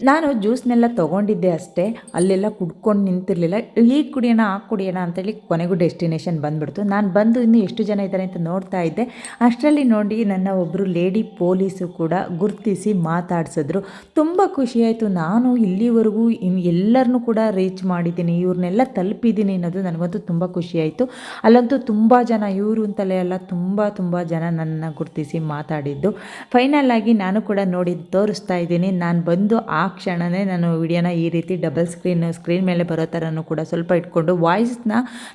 Speaker 3: ನಾನು ಜ್ಯೂಸ್ನೆಲ್ಲ ತೊಗೊಂಡಿದ್ದೆ ಅಷ್ಟೇ, ಅಲ್ಲೆಲ್ಲ ಕುಡ್ಕೊಂಡು ನಿಂತಿರಲಿಲ್ಲ. ಈಗ ಕುಡಿಯೋಣ ಆ ಕುಡಿಯೋಣ ಅಂತೇಳಿ ಕೊನೆಗೂ ಡೆಸ್ಟಿನೇಷನ್ ಬಂದುಬಿಡ್ತು. ನಾನು ಬಂದು ಇನ್ನೂ ಎಷ್ಟು ಜನ ಇದ್ದಾರೆ ಅಂತ ನೋಡ್ತಾ ಇದ್ದೆ. ಅಷ್ಟರಲ್ಲಿ ನೋಡಿ ನನ್ನ ಒಬ್ಬರು ಲೇಡಿ ಪೊಲೀಸು ಕೂಡ ಗುರುತಿಸಿ ಮಾತಾಡಿಸಿದ್ರು. ತುಂಬ ಖುಷಿಯಾಯಿತು. ನಾನು ಇಲ್ಲಿವರೆಗೂ ಎಲ್ಲರನ್ನೂ ಕೂಡ ರೀಚ್ ಮಾಡಿದ್ದೀನಿ, ಇವ್ರನ್ನೆಲ್ಲ ತಲುಪಿದ್ದೀನಿ ಅನ್ನೋದು ನನಗಂತೂ ತುಂಬ ಖುಷಿಯಾಯಿತು. ಅಲ್ಲಂತೂ ತುಂಬ ಜನ, ಇವರು ಅಂತಲೇ ಅಲ್ಲ, ತುಂಬ ಜನ ನನ್ನ ಗುರುತಿಸಿ ಮಾತಾಡಿದ್ದು. ಫೈನಲ್ ಆಗಿ ನಾನು ಕೂಡ ನೋಡಿ ತೋರಿಸ್ತಾ ಇದ್ದೀನಿ. ನಾನು ಬಂದು ಆ ಕ್ಷಣವೇ ನಾನು ವಿಡಿಯೋನ ಈ ರೀತಿ ಡಬಲ್ ಸ್ಕ್ರೀನ್ ಮೇಲೆ ಬರೋ ಥರನೂ ಕೂಡ ಸ್ವಲ್ಪ ಇಟ್ಕೊಂಡು ವಾಯ್ಸ್ನ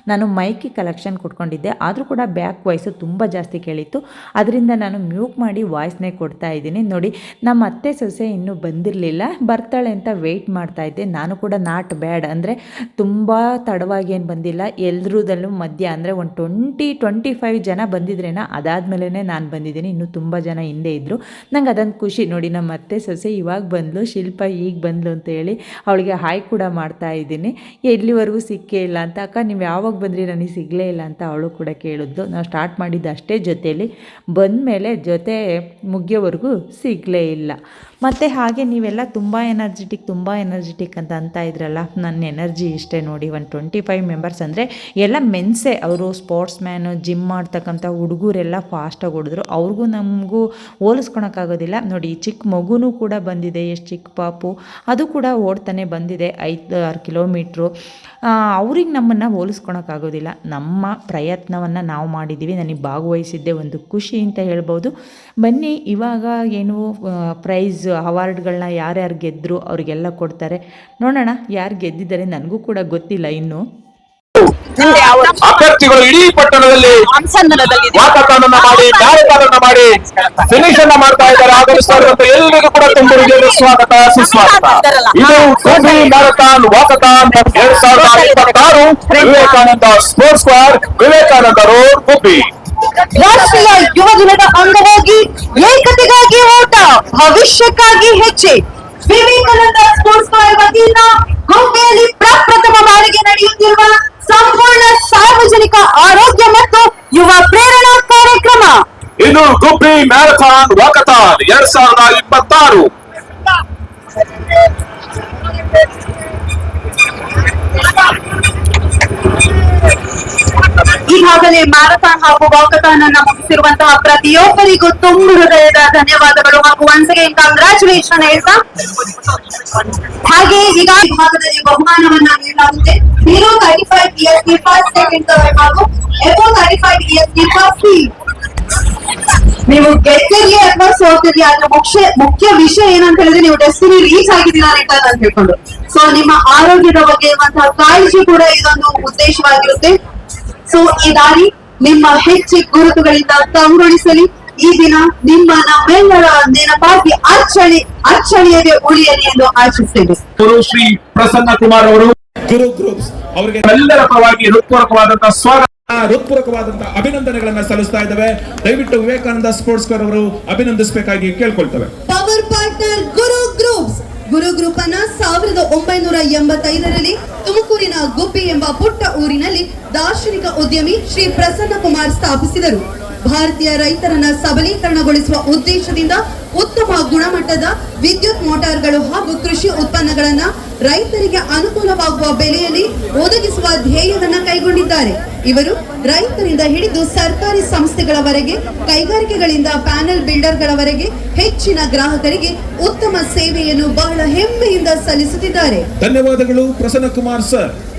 Speaker 3: ನಾನು ಮೈಕಿ ಕಲೆಕ್ಷನ್ ಕೊಟ್ಕೊಂಡಿದ್ದೆ. ಆದರೂ ಕೂಡ ಬ್ಯಾಕ್ ವಾಯ್ಸು ತುಂಬ ಜಾಸ್ತಿ ಕೇಳಿತ್ತು, ಅದರಿಂದ ನಾನು ಮ್ಯೂಟ್ ಮಾಡಿ ವಾಯ್ಸ್ನೇ ಕೊಡ್ತಾ ಇದ್ದೀನಿ. ನೋಡಿ, ನಮ್ಮ ಅತ್ತೆ ಸೊಸೆ ಇನ್ನೂ ಬಂದಿರಲಿಲ್ಲ, ಬರ್ತಾಳೆ ಅಂತ ವೆಯ್ಟ್ ಮಾಡ್ತಾ ಇದ್ದೆ. ನಾನು ಕೂಡ ನಾಟ್ ಬ್ಯಾಡ್, ಅಂದರೆ ತುಂಬ ತಡವಾಗಿ ಏನು ಬಂದಿಲ್ಲ, ಎಲ್ಲರದಲ್ಲೂ ಮಧ್ಯ, ಅಂದರೆ ಒಂದು 20-25 ಜನ ಬಂದಿದ್ರೇನೋ, ಅದಾದಮೇಲೆ ನಾನು ಬಂದಿದ್ದೀನಿ. ಇನ್ನೂ ತುಂಬ ಜನ ಹಿಂದೆ ಇದ್ದರು. ನಂಗೆ ಅದೊಂದು ಖುಷಿ. ನೋಡಿ, ನಮ್ಮ ಅತ್ತೆ ಸೊಸೆ ಇವಾಗ ಬಂದಳು, ಶಿಲ್ಪ ಈಗ ಬಂದ್ಲು ಅಂತ ಹೇಳಿ ಅವಳಿಗೆ ಹಾಯ್ ಕೂಡ ಮಾಡ್ತಾ ಇದ್ದೀನಿ. ಎಲ್ಲಿವರೆಗೂ ಸಿಕ್ಕೇ ಇಲ್ಲ ಅಂತ. ಅಕ್ಕ ನೀವು ಯಾವಾಗ ಬಂದ್ರಿ, ನನಗೆ ಸಿಗಲೇ ಇಲ್ಲ ಅಂತ ಅವಳು ಕೂಡ ಕೇಳಿದ್ಲು. ನಾವು ಸ್ಟಾರ್ಟ್ ಮಾಡಿದ್ದು ಅಷ್ಟೇ ಜೊತೆಯಲ್ಲಿ, ಬಂದಮೇಲೆ ಜೊತೆ ಮುಗಿಯೋವರೆಗೂ ಸಿಗಲೇ ಇಲ್ಲ. ಮತ್ತು ಹಾಗೆ ನೀವೆಲ್ಲ ತುಂಬ ಎನರ್ಜಿಟಿಕ್ ಅಂತ ಇದ್ರಲ್ಲ, ನನ್ನ ಎನರ್ಜಿ ಇಷ್ಟೇ ನೋಡಿ. 25 ಮೆಂಬರ್ಸ್ ಅಂದರೆ ಎಲ್ಲ ಮೆನ್ಸೇ, ಅವರು ಸ್ಪೋರ್ಟ್ಸ್ ಮ್ಯಾನು, ಜಿಮ್ ಮಾಡ್ತಕ್ಕಂಥ ಹುಡುಗರೆಲ್ಲ ಫಾಸ್ಟಾಗಿ ಹೊಡೆದ್ರು. ಅವ್ರಿಗೂ ನಮಗೂ ಹೋಲಿಸ್ಕೊಳಕ್ಕಾಗೋದಿಲ್ಲ. ನೋಡಿ, ಚಿಕ್ಕ ಮಗುನೂ ಕೂಡ ಬಂದಿದೆ, ಎಷ್ಟು ಚಿಕ್ಕ ಪಾಪು, ಅದು ಕೂಡ ಓಡ್ತಾನೆ ಬಂದಿದೆ 5-6 ಕಿಲೋಮೀಟ್ರು. ಅವ್ರಿಗೆ ನಮ್ಮನ್ನು ಹೋಲಿಸ್ಕೊಳಕ್ಕಾಗೋದಿಲ್ಲ. ನಮ್ಮ ಪ್ರಯತ್ನವನ್ನು ನಾವು ಮಾಡಿದ್ದೀವಿ. ನನಗೆ ಭಾಗವಹಿಸಿದ್ದೆ ಒಂದು ಖುಷಿ ಅಂತ ಹೇಳ್ಬೋದು. ಬನ್ನಿ, ಇವಾಗ ಏನು ಪ್ರೈಸ್ ಅವಾರ್ಡ್ಗಳನ್ನ ಯಾರ್ಯಾರು ಗೆದ್ದರು ಅವರಿಗೆಲ್ಲ ಕೊಡ್ತಾರೆ. ನೋಡೋಣ ಯಾರು ಗೆದ್ದಿದ್ದಾರೆ, ನನಗೂ ಕೂಡ ಗೊತ್ತಿಲ್ಲ ಇನ್ನೂ.
Speaker 6: ಅಭ್ಯರ್ಥಿಗಳು ಇಡೀ ಪಟ್ಟಣದಲ್ಲಿ ವಾಕಥಾನನ್ನ ಮಾಡಿ, ಮ್ಯಾರಥಾನನ್ನ ಮಾಡಿ ಫಿನಿಶ್ ಅನ್ನ ಮಾಡ್ತಾ ಇದ್ದಾರೆ. ಆಗಮಿಸ್ತಾ ಇರುವಂತ ಎಲ್ಲರಿಗೂ ಕೂಡ ತುಂಬ ಹೃದಯದ ಸ್ವಾಗತ, ಸುಸ್ವಾಗತ. ಇದು Gubbi marathon walkathon 2026 Vivekananda sports square, Vivekananda road, Gubbi.
Speaker 4: ರಾಷ್ಟ್ರೀಯ ಯುವ ದಿನದ ಅಂಗವಾಗಿ ಏಕತೆಗಾಗಿ ಓಟ, ಭವಿಷ್ಯಕ್ಕಾಗಿ ಹೆಜ್ಜೆ. ವಿವೇಕಾನಂದ ಸ್ಪೋರ್ಟ್ಸ್ ಸ್ಕ್ವೇರ್ ವತಿಯಿಂದ ಗುಬ್ಬಿಯಲ್ಲಿ ಪ್ರಪ್ರಥಮ ಬಾರಿಗೆ ನಡೆಯುತ್ತಿರುವ ಸಂಪೂರ್ಣ ಸಾರ್ವಜನಿಕ ಆರೋಗ್ಯ ಮತ್ತು ಯುವ ಪ್ರೇರಣಾ ಕಾರ್ಯಕ್ರಮ.
Speaker 6: ಇದು ಗುಬ್ಬಿ ಮ್ಯಾರಥಾನ್ ವಾಕಥಾನ್ 2026.
Speaker 4: ಈಗಾಗಲೇ ಮ್ಯಾರಥಾನ್ ಹಾಗೂ ವಾಕಥಾನ್ ಅನ್ನು ಮುಗಿಸಿರುವಂತಹ ಪ್ರತಿಯೊಬ್ಬರಿಗೂ ತುಂಬ ಹೃದಯದ ಧನ್ಯವಾದಗಳು ಹಾಗೂ ಒನ್ಸ್ ಅಗೇನ್ ಕಂಗ್ರಾಚುಲೇಷನ್ ಹೇಳ್ತಾ, ಹಾಗೆ ಈಗ ವಿಭಾಗದಲ್ಲಿ ಬಹುಮಾನವನ್ನ ನೀಡಲಾಗುತ್ತೆ. 0-35 ESP ಫಸ್ಟ್, ಸೆಕೆಂಡ್, ಥರ್ಡ್ ಹಾಗೂ above 35 ESP ಫಸ್ಟ್. ನೀವು ಗೆದ್ದಿರ್ಲಿ ಅಥವಾ ಸೋತಿರ್ಲಿ ಅದ್ರ ಮುಖ್ಯ ವಿಷಯ ಏನಂತ ಹೇಳಿದ್ರೆ ನೀವು ಡೆಸ್ಟಿನಿ ರೀಚ್ ಆಗಿದ್ದೀರಾ ರಿಟರ್ನ್ ಅಂತ ಹೇಳ್ಕೊಂಡು. ಸೊ ನಿಮ್ಮ ಆರೋಗ್ಯದ ಬಗ್ಗೆ ಇರುವಂತಹ ಕಾಳಜಿ ಕೂಡ ಇದೊಂದು ಉದ್ದೇಶವಾಗಿರುತ್ತೆ. ಸೊ ಈ ದಾರಿ ನಿಮ್ಮ ಹೆಚ್ಚು ಗುರುತುಗಳಿಂದ ಕಂಗೊಳಿಸಲಿ. ಈ ದಿನ ನಿಮ್ಮ ನಮ್ಮೆಲ್ಲರ ನೆನಪಾಗಿ ಅಚ್ಚಳಿಯದೆ ಉಳಿಯಲಿ ಎಂದು ಆಶಿಸ್ತೇವೆ.
Speaker 6: ಶ್ರೀ ಪ್ರಸನ್ನ ಕುಮಾರ್ ಅವರು ಗುರು ಗ್ರೂಪ್ಸ್ ಅವರಿಗೆ ಎಲ್ಲರ ಪರವಾಗಿ ಹೃತ್ಪೂರ್ವಕವಾದಂತಹ ಸ್ವಾಗತ, ಹೃತ್ಪೂರ್ವಕವಾದಂತಹ ಅಭಿನಂದನೆಗಳನ್ನ ಸಲ್ಲಿಸ್ತಾ ಇದ್ದೇವೆ. ದಯವಿಟ್ಟು ವಿವೇಕಾನಂದ ಸ್ಪೋರ್ಟ್ಸ್ ಕ್ಲಬ್ ಅವರು ಅಭಿನಂದಿಸಬೇಕಾಗಿ ಕೇಳ್ಕೊಳ್ತೇವೆ.
Speaker 4: ಪವರ್ ಪಾರ್ಟ್ನರ್ ಗುರು ಗ್ರೂಪ್ಸ್. ಗುರು ಗ್ರೂಪ್ ಅನ್ನ 1985ರಲ್ಲಿ ತುಮಕೂರಿನ ಗುಬ್ಬಿ ಎಂಬ ಪುಟ್ಟ ಊರಿನಲ್ಲಿ ದಾರ್ಶನಿಕ ಉದ್ಯಮಿ ಶ್ರೀ ಪ್ರಸನ್ನ ಕುಮಾರ್ ಸ್ಥಾಪಿಸಿದರು. ಭಾರತೀಯ ರೈತರನ್ನ ಸಬಲೀಕರಣಗೊಳಿಸುವ ಉದ್ದೇಶದಿಂದ ಉತ್ತಮ ಗುಣಮಟ್ಟದ ವಿದ್ಯುತ್ ಮೋಟಾರ್ಗಳು ಹಾಗೂ ಕೃಷಿ ಉತ್ಪನ್ನಗಳನ್ನ ರೈತರಿಗೆ ಅನುಕೂಲವಾಗುವ ಬೆಲೆಯಲ್ಲಿ ಒದಗಿಸುವ ಧ್ಯೇಯವನ್ನ ಕೈಗೊಂಡಿದ್ದಾರೆ. ಇವರು ರೈತರಿಂದ ಹಿಡಿದು ಸರ್ಕಾರಿ ಸಂಸ್ಥೆಗಳವರೆಗೆ, ಕೈಗಾರಿಕೆಗಳಿಂದ ಪ್ಯಾನೆಲ್ ಬಿಲ್ಡರ್ಗಳವರೆಗೆ ಹೆಚ್ಚಿನ ಗ್ರಾಹಕರಿಗೆ ಉತ್ತಮ ಸೇವೆಯನ್ನು ಬಹಳ ಹೆಮ್ಮೆಯಿಂದ ಸಲ್ಲಿಸುತ್ತಿದ್ದಾರೆ.
Speaker 6: ಧನ್ಯವಾದಗಳು ಪ್ರಸನ್ನ ಕುಮಾರ್ ಸರ್.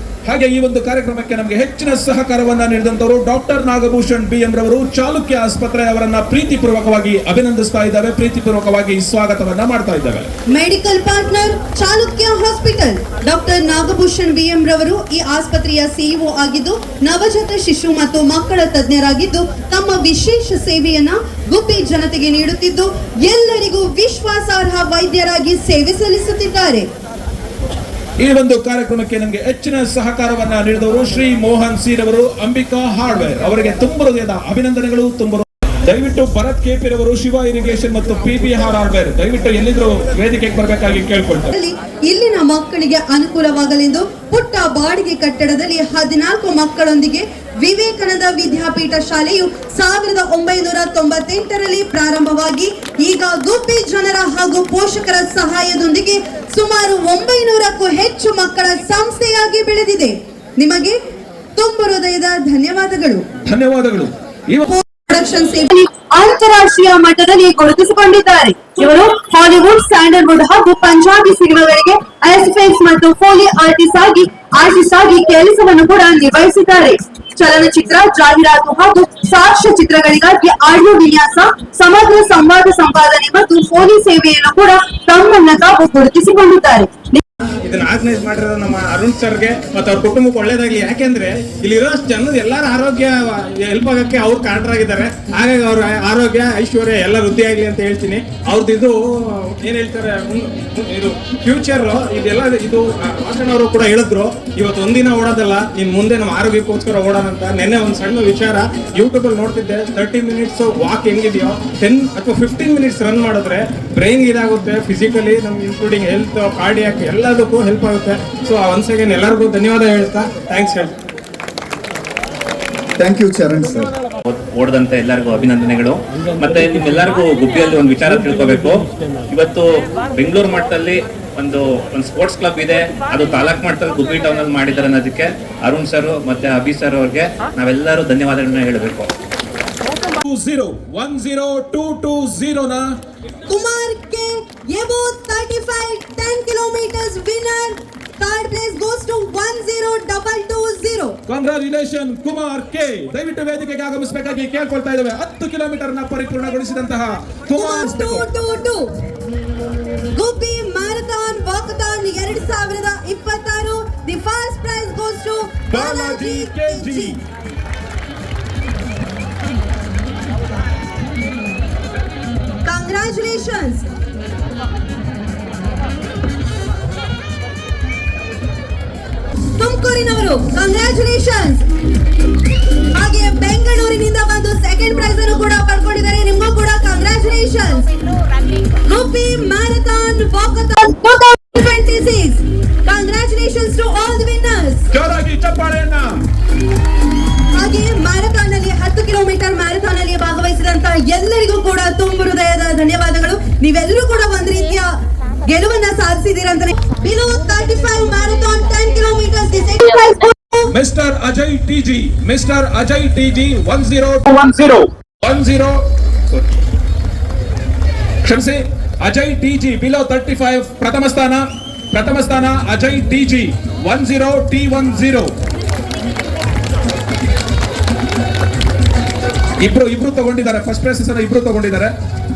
Speaker 6: ಹಾಗೆ ಈ ಒಂದು ಕಾರ್ಯಕ್ರಮಕ್ಕೆ ನಮಗೆ ಹೆಚ್ಚಿನ ಸಹಕಾರವನ್ನ ನೀಡಿದಂತವರು ಡಾಕ್ಟರ್ ನಾಗಭೂಷಣ್ BM ರವರು ಚಾಲುಕ್ಯ ಆಸ್ಪತ್ರೆ ಅವರನ್ನ ಪ್ರೀತಿಪೂರ್ವಕವಾಗಿ ಅಭಿನಂದಿಸ್ತಾ ಇದ್ದಾರೆ, ಪ್ರೀತಿಪೂರ್ವಕವಾಗಿ ಸ್ವಾಗತವನ್ನ ಮಾಡ್ತಾ ಇದ್ದಾರೆ.
Speaker 4: Medical partner Chalukya hospital. Doctor Nagabhushan BM ರವರು ಈ ಆಸ್ಪತ್ರೆಯ CEO ಆಗಿದ್ದು ನವಜಾತ ಶಿಶು ಮತ್ತು ಮಕ್ಕಳ ತಜ್ಞರಾಗಿದ್ದು ತಮ್ಮ ವಿಶೇಷ ಸೇವೆಯನ್ನ ಗುಬ್ಬಿ ಜನತೆಗೆ ನೀಡುತ್ತಿದ್ದು ಎಲ್ಲರಿಗೂ ವಿಶ್ವಾಸಾರ್ಹ ವೈದ್ಯರಾಗಿ ಸೇವೆ ಸಲ್ಲಿಸುತ್ತಿದ್ದಾರೆ.
Speaker 6: ಈ ಒಂದು ಕಾರ್ಯಕ್ರಮಕ್ಕೆ ನಮಗೆ ಹೆಚ್ಚಿನ ಸಹಕಾರವನ್ನ ನೀಡಿದವರು ಶ್ರೀ ಮೋಹನ್ ಸಿ ರವರು ಅಂಬಿಕಾ ಹಾರ್ಡ್ವೇರ್ ಅವರಿಗೆ ತುಂಬ ಹೃದಯದ ಅಭಿನಂದನೆಗಳು. ದಯವಿಟ್ಟು ಭರತ್ KP ರವರು ಶಿವ ಇರಿಗೇಷನ್ ಮತ್ತು PBR ಹಾರ್ಡ್ವೇರ್ ದಯವಿಟ್ಟು ಎಲ್ಲಿದ್ರು ವೇದಿಕೆಗೆ ಬರಬೇಕಾಗಿ ಕೇಳ್ಕೊಳ್ತಾರೆ.
Speaker 4: ಇಲ್ಲಿನ ಮಕ್ಕಳಿಗೆ ಅನುಕೂಲವಾಗಲೆಂದು ಪುಟ್ಟ ಬಾಡಿಗೆ ಕಟ್ಟಡದಲ್ಲಿ 14 ಮಕ್ಕಳೊಂದಿಗೆ ವಿವೇಕಾನಂದ ವಿದ್ಯಾಪೀಠ ಶಾಲೆಯು 1998ರಲ್ಲಿ ಪ್ರಾರಂಭವಾಗಿ ಈಗ ಗುಬ್ಬಿ ಜನರ ಹಾಗೂ ಪೋಷಕರ ಸಹಾಯದೊಂದಿಗೆ ಸುಮಾರು 900ಕ್ಕೂ ಹೆಚ್ಚು ಮಕ್ಕಳ ಸಂಸ್ಥೆಯಾಗಿ ಬೆಳೆದಿದೆ. ನಿಮಗೆ ತುಂಬ ಹೃದಯದ ಧನ್ಯವಾದಗಳು.
Speaker 6: ಧನ್ಯವಾದಗಳು.
Speaker 4: ಪ್ರೊಡಕ್ಷನ್ ಅಂತಾರಾಷ್ಟ್ರೀಯ ಮಟ್ಟದಲ್ಲಿ ಗುರುತಿಸಿಕೊಂಡಿದ್ದಾರೆ. ಇವರು ಹಾಲಿವುಡ್, ಸ್ಯಾಂಡಲ್ವುಡ್ ಹಾಗೂ ಪಂಜಾಬಿ ಸಿನಿಮಾಗಳಿಗೆ ಎಸ್ಎಫ್ಎಕ್ಸ್ ಮತ್ತು ಫೋಲಿ ಆರ್ಟಿಸ್ಟ್ ಆಗಿ ಕೆಲಸವನ್ನು ಕೂಡ ನಿರ್ವಹಿಸಿದ್ದಾರೆ. ಚಲನಚಿತ್ರ, ಜಾಹೀರಾತು ಹಾಗೂ ಸಾಕ್ಷ್ಯ ಚಿತ್ರಗಳಿಗಾಗಿ ಆಡಿಯೋ ವಿನ್ಯಾಸ, ಸಮಗ್ರ ಸಂವಾದ ಸಂಪಾದನೆ ಮತ್ತು ಫೋಲಿ ಸೇವೆಯನ್ನು ಕೂಡ ತಮ್ಮನ್ನ ತಾವು ಗುರುತಿಸಿಕೊಂಡಿದ್ದಾರೆ.
Speaker 7: ಇದನ್ನ ಆರ್ಗನೈಸ್ ಮಾಡಿರೋ ನಮ್ಮ ಅರುಣ್ ಸರ್ಗೆ ಮತ್ತು ಅವ್ರ ಕುಟುಂಬಕ್ಕೆ ಒಳ್ಳೇದಾಗ್ಲಿ. ಯಾಕೆಂದ್ರೆ ಇಲ್ಲಿರೋ ಜನದ ಎಲ್ಲರ ಆರೋಗ್ಯ ಹೆಲ್ಪ್ ಆಗಕ್ಕೆ ಅವ್ರು ಕಾರಣರಾಗಿದ್ದಾರೆ. ಹಾಗಾಗಿ ಅವ್ರ ಆರೋಗ್ಯ, ಐಶ್ವರ್ಯ ಎಲ್ಲ ವೃದ್ಧಿ ಆಗ್ಲಿ ಅಂತ ಹೇಳ್ತೀನಿ. ಅವ್ರದ್ದು ಇದು ಏನ್ ಹೇಳ್ತಾರೆ, ಇದು ಫ್ಯೂಚರ್ ಇದೆಲ್ಲ. ಇದು ಭಾಷಣ ಅವರು ಕೂಡ ಹೇಳಿದ್ರು, ಇವತ್ತು ಒಂದಿನ ಓಡೋದಲ್ಲ, ಇನ್ ಮುಂದೆ ನಮ್ಮ ಆರೋಗ್ಯಕ್ಕೋಸ್ಕರ ಓಡೋಣ ಅಂತ. ನೆನ್ನೆ ಒಂದು ಸಣ್ಣ ವಿಚಾರ ಯೂಟ್ಯೂಬ್ ಅಲ್ಲಿ ನೋಡ್ತಿದ್ದೆ, 30 ಮಿನಿಟ್ಸ್ ವಾಕ್ ಹೆಂಗಿದೆಯೋ 10 ಅಥವಾ 15 ಮಿನಿಟ್ಸ್ ರನ್ ಮಾಡಿದ್ರೆ ಬ್ರೈನ್ ಇದಾಗುತ್ತೆ, ಫಿಸಿಕಲಿ ನಮ್ಗೆ ಇನ್ಕ್ಲೂಡಿಂಗ್ ಹೆಲ್ತ್, ಕಾರ್ಡಿಯಾಕ್ ಎಲ್ಲದಕ್ಕೂ ಹೆಲ್ಪ್ ಆಗುತ್ತೆ. ಸೊ ಒನ್ಸ್ ಅಗೇನ್ ಎಲ್ಲರಿಗೂ ಧನ್ಯವಾದ ಹೇಳ್ತಾ ಥ್ಯಾಂಕ್ಸ್ ಹೇಳ್ತಾ.
Speaker 8: Thank you Charan sir.
Speaker 9: ಓಡದಂತ ಎಲ್ಲರಿಗೂ ಅಭಿನಂದನೆಗಳು. ಮತ್ತೆ ನಿಮ್ಮೆಲ್ಲರಿಗೂ ಗುಬ್ಬಿಯಲ್ಲಿ ಒಂದು ವಿಚಾರ ತಿಳ್ಕೋಬೇಕು. ಇವತ್ತು ಬೆಂಗಳೂರು ಮಟ್ಟದಲ್ಲಿ ಒಂದು ಸ್ಪೋರ್ಟ್ಸ್ ಕ್ಲಬ್ ಇದೆ, ಅದು ತಾಲೂಕ್ ಮಟ್ಟದಲ್ಲಿ ಗುಬ್ಬಿ ಟೌನ್ ಅಲ್ಲಿ ಮಾಡಿದ್ದಾರೆ ಅನ್ನೋದಕ್ಕೆ ಅರುಣ್ ಸರ್ ಮತ್ತೆ ಅಭಿ ಸರ್ ಅವ್ರಿಗೆ ನಾವೆಲ್ಲರೂ ಧನ್ಯವಾದಗಳನ್ನ ಹೇಳಬೇಕು.
Speaker 6: 10-220 ನ
Speaker 4: Kumar K above 35 10 kilometers winner. Third place goes to 10220.
Speaker 6: Congratulation Kumar K. ದಯವಿಟ್ಟು ವೇದಿಕೆಗೆ ಆಗಮಿಸಬೇಕಾಗಿ ಕೇಳ್ಕೊಳ್ತಾ ಇದ್ದೇವೆ. 10 ಕಿಲೋಮೀಟರ್ ನ ಪರಿಪೂರ್ಣಗೊಳಿಸಿದಂತಹ Kumar
Speaker 4: 222. Gubbi marathon walkathon 2026. The first prize goes to
Speaker 6: Balaji KG.
Speaker 4: Congratulations. ತುಮಕೂರಿನವರು ಕಂಗ್ರಾಚುಲೇಷನ್ಸ್. ಹಾಗೆ ಬೆಂಗಳೂರಿನಿಂದ ಬಂದು ಸೆಕೆಂಡ್ ಪ್ರೈಸ್ ಅನ್ನು ಕೂಡ ಪಡ್ಕೊಂಡಿದ್ದಾರೆ. ನಿಮಗೂ ಕೂಡ congratulations. Gubbi marathon walkathon 2026. Congratulations to all the winners.
Speaker 6: ಜೋರಾಗಿ ಚಪ್ಪಾಳೆಯನ್ನ.
Speaker 4: ಹಾಗೆ ಮ್ಯಾರಥಾನ್ ಅಲ್ಲಿ 10 ಕಿಲೋಮೀಟರ್ ಮ್ಯಾರಥಾನ್ ಅಲ್ಲಿ ಭಾಗವಹಿಸಿದಂತ ಎಲ್ಲರಿಗೂ ಕೂಡ ತುಂಬ ಹೃದಯದ ಧನ್ಯವಾದಗಳು. ನೀವೆಲ್ಲರೂ ಕೂಡ ಒಂದು ರೀತಿಯ ಗೆಲುವನ್ನ ಸಾಧಿಸಿದ್ದೀರಾ ಅಂತಾನೆ. Below 35 marathon 10 kilometers the second prize goes to
Speaker 6: mister Ajay TG. Mister Ajay TG 10 ಕ್ಷಮಿಸಿ, ಅಜಯ್ TG ಬಿಲೋ 35 ಪ್ರಥಮ ಸ್ಥಾನ ಅಜಯ್ TG 10T10. ಇಬ್ರು ತಗೊಂಡಿದ್ದಾರೆ, ಫಸ್ಟ್ ಪ್ರೈಸ್ ಇಬ್ರು ತಗೊಂಡಿದ್ದಾರೆ.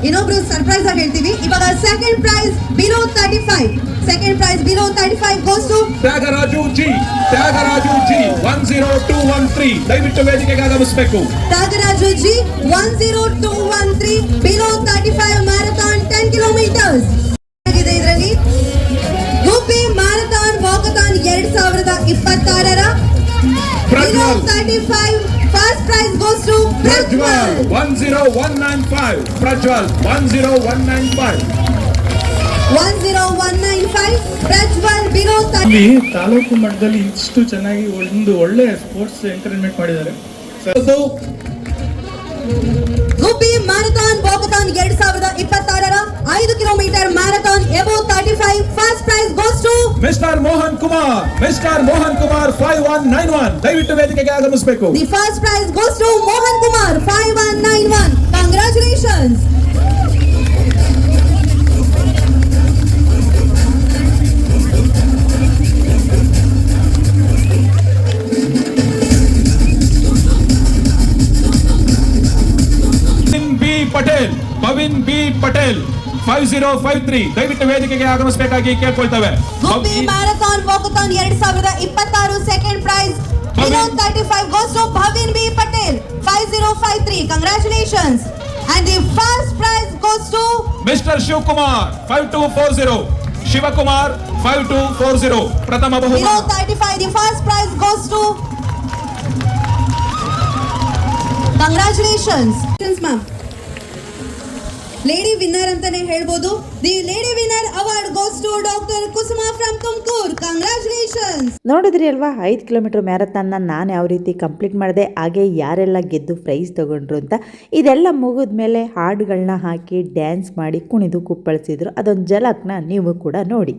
Speaker 4: ಇನ್ನೊಬ್ರು ಸರ್ಪ್ರೈಸ್ ಆಗಿ ಹೇಳ್ತೀವಿ. ಇವಾಗ second prize below 35, second prize below 35 goes to
Speaker 6: Thyagaraju G 10213. ದಯವಿಟ್ಟು ವೇದಿಕೆಗೆ ಆಗಮಿಸಬೇಕು.
Speaker 4: Thyagaraju G 10213 below 35 marathon 10 kilometres ಆಗಿದೆ. ಇದರಲ್ಲಿ ಗುಬ್ಬಿ ಮ್ಯಾರಥಾನ್ ವಾಕಥಾನ್ 2026ರ below 35 first prize goes to Prajwal
Speaker 6: 10195. Prajwal 10195.
Speaker 4: 10195 Prajwal below 30.
Speaker 8: ಇಲ್ಲಿ ತಾಲೂಕು ಮಟ್ಟದಲ್ಲಿ ಇಷ್ಟು ಚೆನ್ನಾಗಿ ಒಂದು ಒಳ್ಳೆ ಸ್ಪೋರ್ಟ್ಸ್ ಎಂಕರೇಜ್ಮೆಂಟ್ ಮಾಡಿದ್ದಾರೆ.
Speaker 4: ಗುಬ್ಬಿ ಮ್ಯಾರಥಾನ್ ವಾಕಥಾನ್ 2026ರ 5 kilometre marathon above 35 first prize goes to
Speaker 6: mister Mohan Kumar 5191. ದಯವಿಟ್ಟು ವೇದಿಕೆಗೆ ಆಗಮಿಸಬೇಕು.
Speaker 4: The first prize goes to Mohan Kumar 5191. Congratulations.
Speaker 6: Pavin B Patel 5053. ದಯವಿಟ್ಟು ವೇದಿಕೆಗೆ ಆಗಮಿಸಬೇಕಾಗಿ ಕೇಳ್ಕೊಳ್ತೇವೆ.
Speaker 4: Guppy Marathon Walkathon 2026 second prize below 35 goes to Bhavin B Patel 5053. Congratulations. And the first prize goes to
Speaker 6: mister Shivakumar 5240. Shivakumar 5240 ಪ್ರಥಮ
Speaker 4: below
Speaker 6: ಬಹುಮಾನ.
Speaker 4: 35. The first prize goes to Congratulations. Ma'am. Lady winner ಅಂತಾನೆ ಹೇಳ್ಬೋದು. The lady winner award goes to doctor Kusuma from Tumakuru. Congratulations.
Speaker 3: ನೋಡಿದ್ರಿ ಅಲ್ವಾ 5 kilometre ಮ್ಯಾರಥಾನ್ನ ನಾನು ಯಾವ ರೀತಿ complete ಮಾಡಿದೆ, ಹಾಗೆ ಯಾರೆಲ್ಲ ಗೆದ್ದು ಪ್ರೈಸ್ ತಗೊಂಡ್ರು ಅಂತ. ಇದೆಲ್ಲ ಮುಗಿದ ಮೇಲೆ ಹಾಡುಗಳನ್ನ ಹಾಕಿ ಡ್ಯಾನ್ಸ್ ಮಾಡಿ ಕುಣಿದು ಕುಪ್ಪಳಿಸಿದ್ರು. ಅದೊಂದು ಜಲಕ್ನ ನೀವು ಕೂಡ ನೋಡಿ.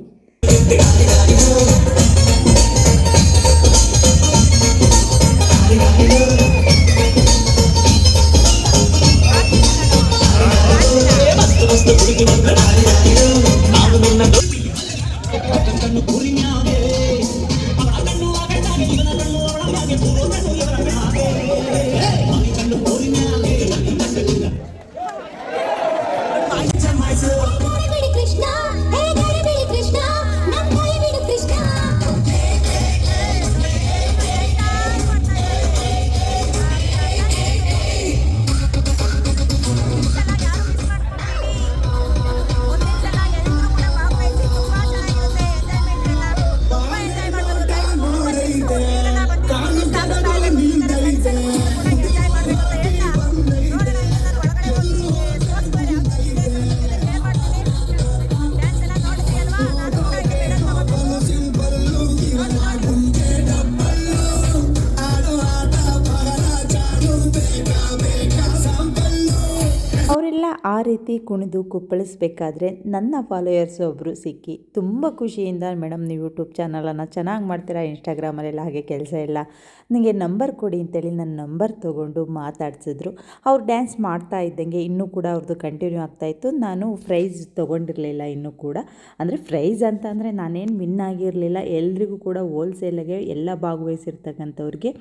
Speaker 3: ಆ ರೀತಿ ಕುಣಿದು ಕುಪ್ಪಳಿಸ್ಬೇಕಾದ್ರೆ ನನ್ನ ಫಾಲೋಯರ್ಸ್ ಒಬ್ಬರು ಸಿಕ್ಕಿ ತುಂಬ ಖುಷಿಯಿಂದ, ಮೇಡಮ್ ನೀವು ಯೂಟ್ಯೂಬ್ ಚಾನಲನ್ನು ಚೆನ್ನಾಗಿ ಮಾಡ್ತೀರಾ, ಇನ್ಸ್ಟಾಗ್ರಾಮಲ್ಲೆಲ್ಲ ಹಾಗೆ ಕೆಲಸ ಇಲ್ಲ, ನನಗೆ ನಂಬರ್ ಕೊಡಿ ಅಂತೇಳಿ ನನ್ನ ನಂಬರ್ ತೊಗೊಂಡು ಮಾತಾಡ್ಸಿದ್ರು. ಅವ್ರು ಡ್ಯಾನ್ಸ್ ಮಾಡ್ತಾ ಇದ್ದಂಗೆ ಇನ್ನೂ ಕೂಡ ಅವ್ರದ್ದು ಕಂಟಿನ್ಯೂ ಆಗ್ತಾಯಿತ್ತು. ನಾನು ಪ್ರೈಸ್ ತೊಗೊಂಡಿರಲಿಲ್ಲ ಇನ್ನೂ ಕೂಡ. ಅಂದರೆ ಪ್ರೈಸ್ ಅಂತ ಅಂದರೆ ನಾನೇನು ವಿನ್ ಆಗಿರಲಿಲ್ಲ. ಎಲ್ರಿಗೂ ಕೂಡ ಹೋಲ್ಸೇಲಾಗೆ ಎಲ್ಲ ಭಾಗವಹಿಸಿರ್ತಕ್ಕಂಥವ್ರಿಗೆ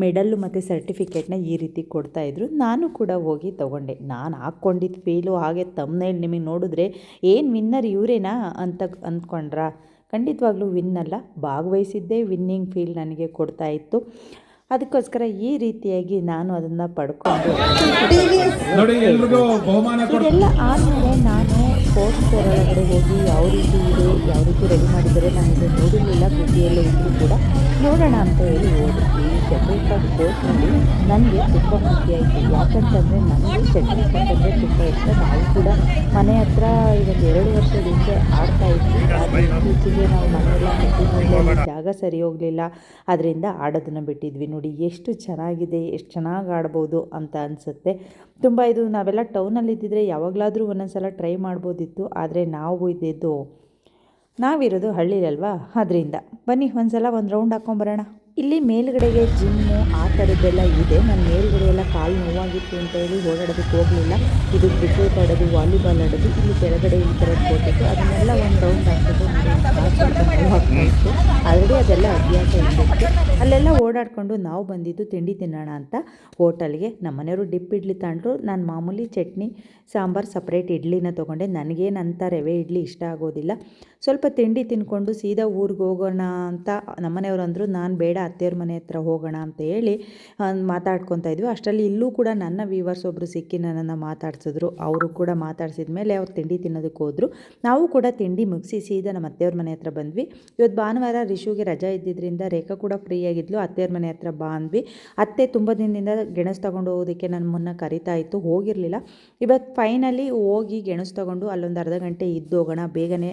Speaker 3: ಮೆಡಲ್ಲು ಮತ್ತು ಸರ್ಟಿಫಿಕೇಟ್ನ ಈ ರೀತಿ ಕೊಡ್ತಾಯಿದ್ರು. ನಾನು ಕೂಡ ಹೋಗಿ ತೊಗೊಂಡೆ. ನಾನು ಹಾಕ್ಕೊಂಡಿದ್ದು ಫೀಲು. ಹಾಗೆ ತಮ್ನೇಲ್ ನಿಮಗೆ ನೋಡಿದ್ರೆ ಏನು ವಿನ್ನರ್ ಇವರೇನಾ ಅಂತ ಅಂದ್ಕೊಂಡ್ರಾ? ಖಂಡಿತವಾಗ್ಲೂ ವಿನ್ನಲ್ಲ, ಭಾಗವಹಿಸಿದ್ದೇ ವಿನ್ನಿಂಗ್ ಫೀಲ್ ನನಗೆ ಕೊಡ್ತಾಯಿತ್ತು. ಅದಕ್ಕೋಸ್ಕರ ಈ ರೀತಿಯಾಗಿ ನಾನು ಅದನ್ನು ಪಡ್ಕೊಂಡು ಇದೆಲ್ಲ ಆದಮೇಲೆ ನಾನು ಸ್ಪೋರ್ಟ್ಸ್ ಒಳಗಡೆ ಹೋಗಿ ಯಾವ ರೀತಿ ಇದೆ, ಯಾವ ರೀತಿ ರೆಡಿ ಮಾಡಿದ್ದಾರೆ ನನಗೆ ನೋಡಿರಲಿಲ್ಲ. ಬುದ್ಧಿಯಲ್ಲೇ ಇದ್ದರೂ ಕೂಡ ನೋಡೋಣ ಅಂತ ಹೇಳಿ ಹೋದ್ವಿ. ಶಟಲ್ಕಾಕ್ ಕೋರ್ಟ್ನಲ್ಲಿ ನನಗೆ ತುಂಬ ಖುಷಿ ಆಯಿತು. ಯಾಕಂತಂದರೆ ನನಗೆ ಶಟಲ್ಕಾಕ್ ಅಂದರೆ ತುಂಬ ಇಷ್ಟ. ನಾವು ಕೂಡ ಮನೆ ಹತ್ರ ಇವತ್ತು 2 ವರ್ಷದ ಹಿಂದೆ ಆಡ್ತಾಯಿದ್ವಿ. ಇತ್ತೀಚೆಗೆ ನಾವು ಮನೆಯೆಲ್ಲ ಕಟ್ಟಿದ್ಮೇಲೆ ಜಾಗ ಸರಿ ಹೋಗಲಿಲ್ಲ, ಅದರಿಂದ ಆಡೋದನ್ನು ಬಿಟ್ಟಿದ್ವಿ. ನೋಡಿ ಎಷ್ಟು ಚೆನ್ನಾಗಿದೆ, ಎಷ್ಟು ಚೆನ್ನಾಗಿ ಆಡ್ಬೋದು ಅಂತ ಅನಿಸುತ್ತೆ. ತುಂಬ ಇದು ನಾವೆಲ್ಲ ಟೌನಲ್ಲಿದ್ದಿದ್ರೆ ಯಾವಾಗಲಾದರೂ ಒಂದೊಂದ್ಸಲ ಟ್ರೈ ಮಾಡ್ಬೋದಿತ್ತು. ಆದರೆ ನಾವಿರೋದು ಹಳ್ಳಿಲಲ್ವಾ, ಅದರಿಂದ ಬನ್ನಿ ಒಂದು ರೌಂಡ್ ಹಾಕ್ಕೊಂಬರೋಣ. ಇಲ್ಲಿ ಮೇಲ್ಗಡೆಗೆ ಜಿಮ್ಮು ಆ ಥರದ್ದೆಲ್ಲ ಇದೆ. ನಾನು ಮೇಲ್ಗಡೆ ಎಲ್ಲ ಕಾಲು ನೋವಾಗಿತ್ತು ಅಂತ ಹೇಳಿ ಓಡಾಡೋದಕ್ಕೆ ಹೋಗಲಿಲ್ಲ. ಇದು ಕ್ರಿಕೆಟ್ ಆಡೋದು, ವಾಲಿಬಾಲ್ ಆಡೋದು, ಇಲ್ಲಿ ಕೆಳಗಡೆ ಈ ಥರದ್ದು ಕೊಟ್ಟಿತ್ತು, ಅದನ್ನೆಲ್ಲ ಒಂದು ರೌಂಡ್ ಹಾಕಿದ್ದು ನೋವಾಗ್ತಾಯಿತ್ತು. ಆಲ್ರೆಡಿ ಅದೆಲ್ಲ ಅಭ್ಯಾಸ ಇತ್ತು. ಅಲ್ಲೆಲ್ಲ ಓಡಾಡಿಕೊಂಡು ನಾವು ಬಂದಿದ್ದು ತಿಂಡಿ ತಿನ್ನೋಣ ಅಂತ ಹೋಟೆಲ್ಗೆ. ನಮ್ಮ ಮನೆಯವರು ಡಿಪ್ ಇಡ್ಲಿ ತಗೊಂಡ್ರು. ನಾನು ಮಾಮೂಲಿ ಚಟ್ನಿ ಸಾಂಬಾರು ಸಪ್ರೇಟ್ ಇಡ್ಲಿನ ತೊಗೊಂಡೆ. ನನಗೇನಂತ ರವೆ ಇಡ್ಲಿ ಇಷ್ಟ ಆಗೋದಿಲ್ಲ. ಸ್ವಲ್ಪ ತಿಂಡಿ ತಿನ್ಕೊಂಡು ಸೀದಾ ಊರಿಗೆ ಹೋಗೋಣ ಅಂತ ನಮ್ಮನೆಯವರು ಅಂದರು. ನಾನು ಬೇಡ, ಅತ್ತೆಯವ್ರ ಮನೆ ಹತ್ರ ಹೋಗೋಣ ಅಂತ ಹೇಳಿ ಮಾತಾಡ್ಕೊತಾ ಇದ್ವಿ. ಅಷ್ಟರಲ್ಲಿ ಇಲ್ಲೂ ಕೂಡ ನನ್ನ ವ್ಯೂವರ್ಸ್ ಒಬ್ಬರು ಸಿಕ್ಕಿ ನನ್ನನ್ನು ಮಾತಾಡ್ಸಿದ್ರು. ಅವರು ಕೂಡ ಮಾತಾಡ್ಸಿದ ಮೇಲೆ ಅವ್ರು ತಿಂಡಿ ತಿನ್ನೋದಕ್ಕೆ ಹೋದರು. ನಾವು ಕೂಡ ತಿಂಡಿ ಮುಗಿಸಿ ಸೀದಾ ನಮ್ಮ ಅತ್ತೆಯವ್ರ ಮನೆ ಹತ್ರ ಬಂದ್ವಿ. ಇವತ್ತು ಭಾನುವಾರ ರಿಶುಗೆ ರಜಾ ಇದ್ದಿದ್ದರಿಂದ ರೇಖಾ ಕೂಡ ಫ್ರೀ ಆಗಿದ್ಲು. ಅತ್ತೆಯವ್ರ ಮನೆ ಹತ್ರ ಬಂದ್ವಿ. ಅತ್ತೆ ತುಂಬ ದಿನದಿಂದ ಗೆಣಸು ತಗೊಂಡು ಹೋಗೋದಕ್ಕೆ ನನ್ನ ಮುನ್ನ ಕರಿತಾ ಇತ್ತು, ಹೋಗಿರಲಿಲ್ಲ. ಇವತ್ತು ಫೈನಲಿ ಹೋಗಿ ಗೆಣಸು ತಗೊಂಡು ಅಲ್ಲೊಂದು ಅರ್ಧ ಗಂಟೆ ಇದ್ದು ಹೋಗೋಣ, ಬೇಗನೆ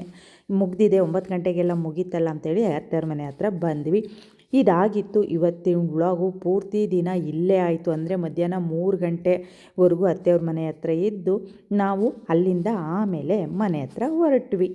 Speaker 3: ಮುಗ್ದಿದೆ, 9 ಗಂಟೆಗೆಲ್ಲ ಮುಗೀತಲ್ಲ ಅಂತೇಳಿ ಅತ್ತೆಯವ್ರ ಮನೆ ಹತ್ರ ಬಂದ್ವಿ. ಇದಾಗಿತ್ತು ಇವತ್ತಿನ ವ್ಲಾಗು. ಪೂರ್ತಿ ದಿನ ಇಲ್ಲೇ ಆಯಿತು. ಅಂದರೆ ಮಧ್ಯಾಹ್ನ 3 ಗಂಟೆವರೆಗೂ ಅತ್ತೆಯವ್ರ ಮನೆ ಹತ್ರ ಇದ್ದು ನಾವು ಅಲ್ಲಿಂದ ಆಮೇಲೆ ಮನೆ ಹತ್ರ ಹೊರಟ್ವಿ.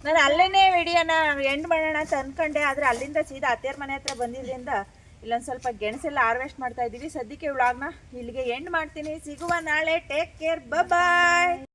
Speaker 3: ನಾನು ಅಲ್ಲೇನೇ ವಿಡಿಯೋನ ಎಂಡ್ ಮಾಡೋಣ ಅಂತ ಅಂದ್ಕೊಂಡೆ. ಆದರೆ ಅಲ್ಲಿಂದ ಸೀದಾ ಅತ್ತೆಯವ್ರ ಮನೆ ಹತ್ರ ಬಂದಿದ್ದರಿಂದ ಇಲ್ಲೊಂದು ಸ್ವಲ್ಪ ಗೆಣಸೆಲ್ಲ ಹಾರ್ವೆಸ್ಟ್ ಮಾಡ್ತಾ ಇದ್ದೀವಿ. ಸದ್ಯಕ್ಕೆ ವ್ಲಾಗ್ನ ಇಲ್ಲಿಗೆ ಎಂಡ್ ಮಾಡ್ತೀನಿ. ಸಿಗುವ ನಾಳೆ. ಟೇಕ್ ಕೇರ್, ಬಾಯ್.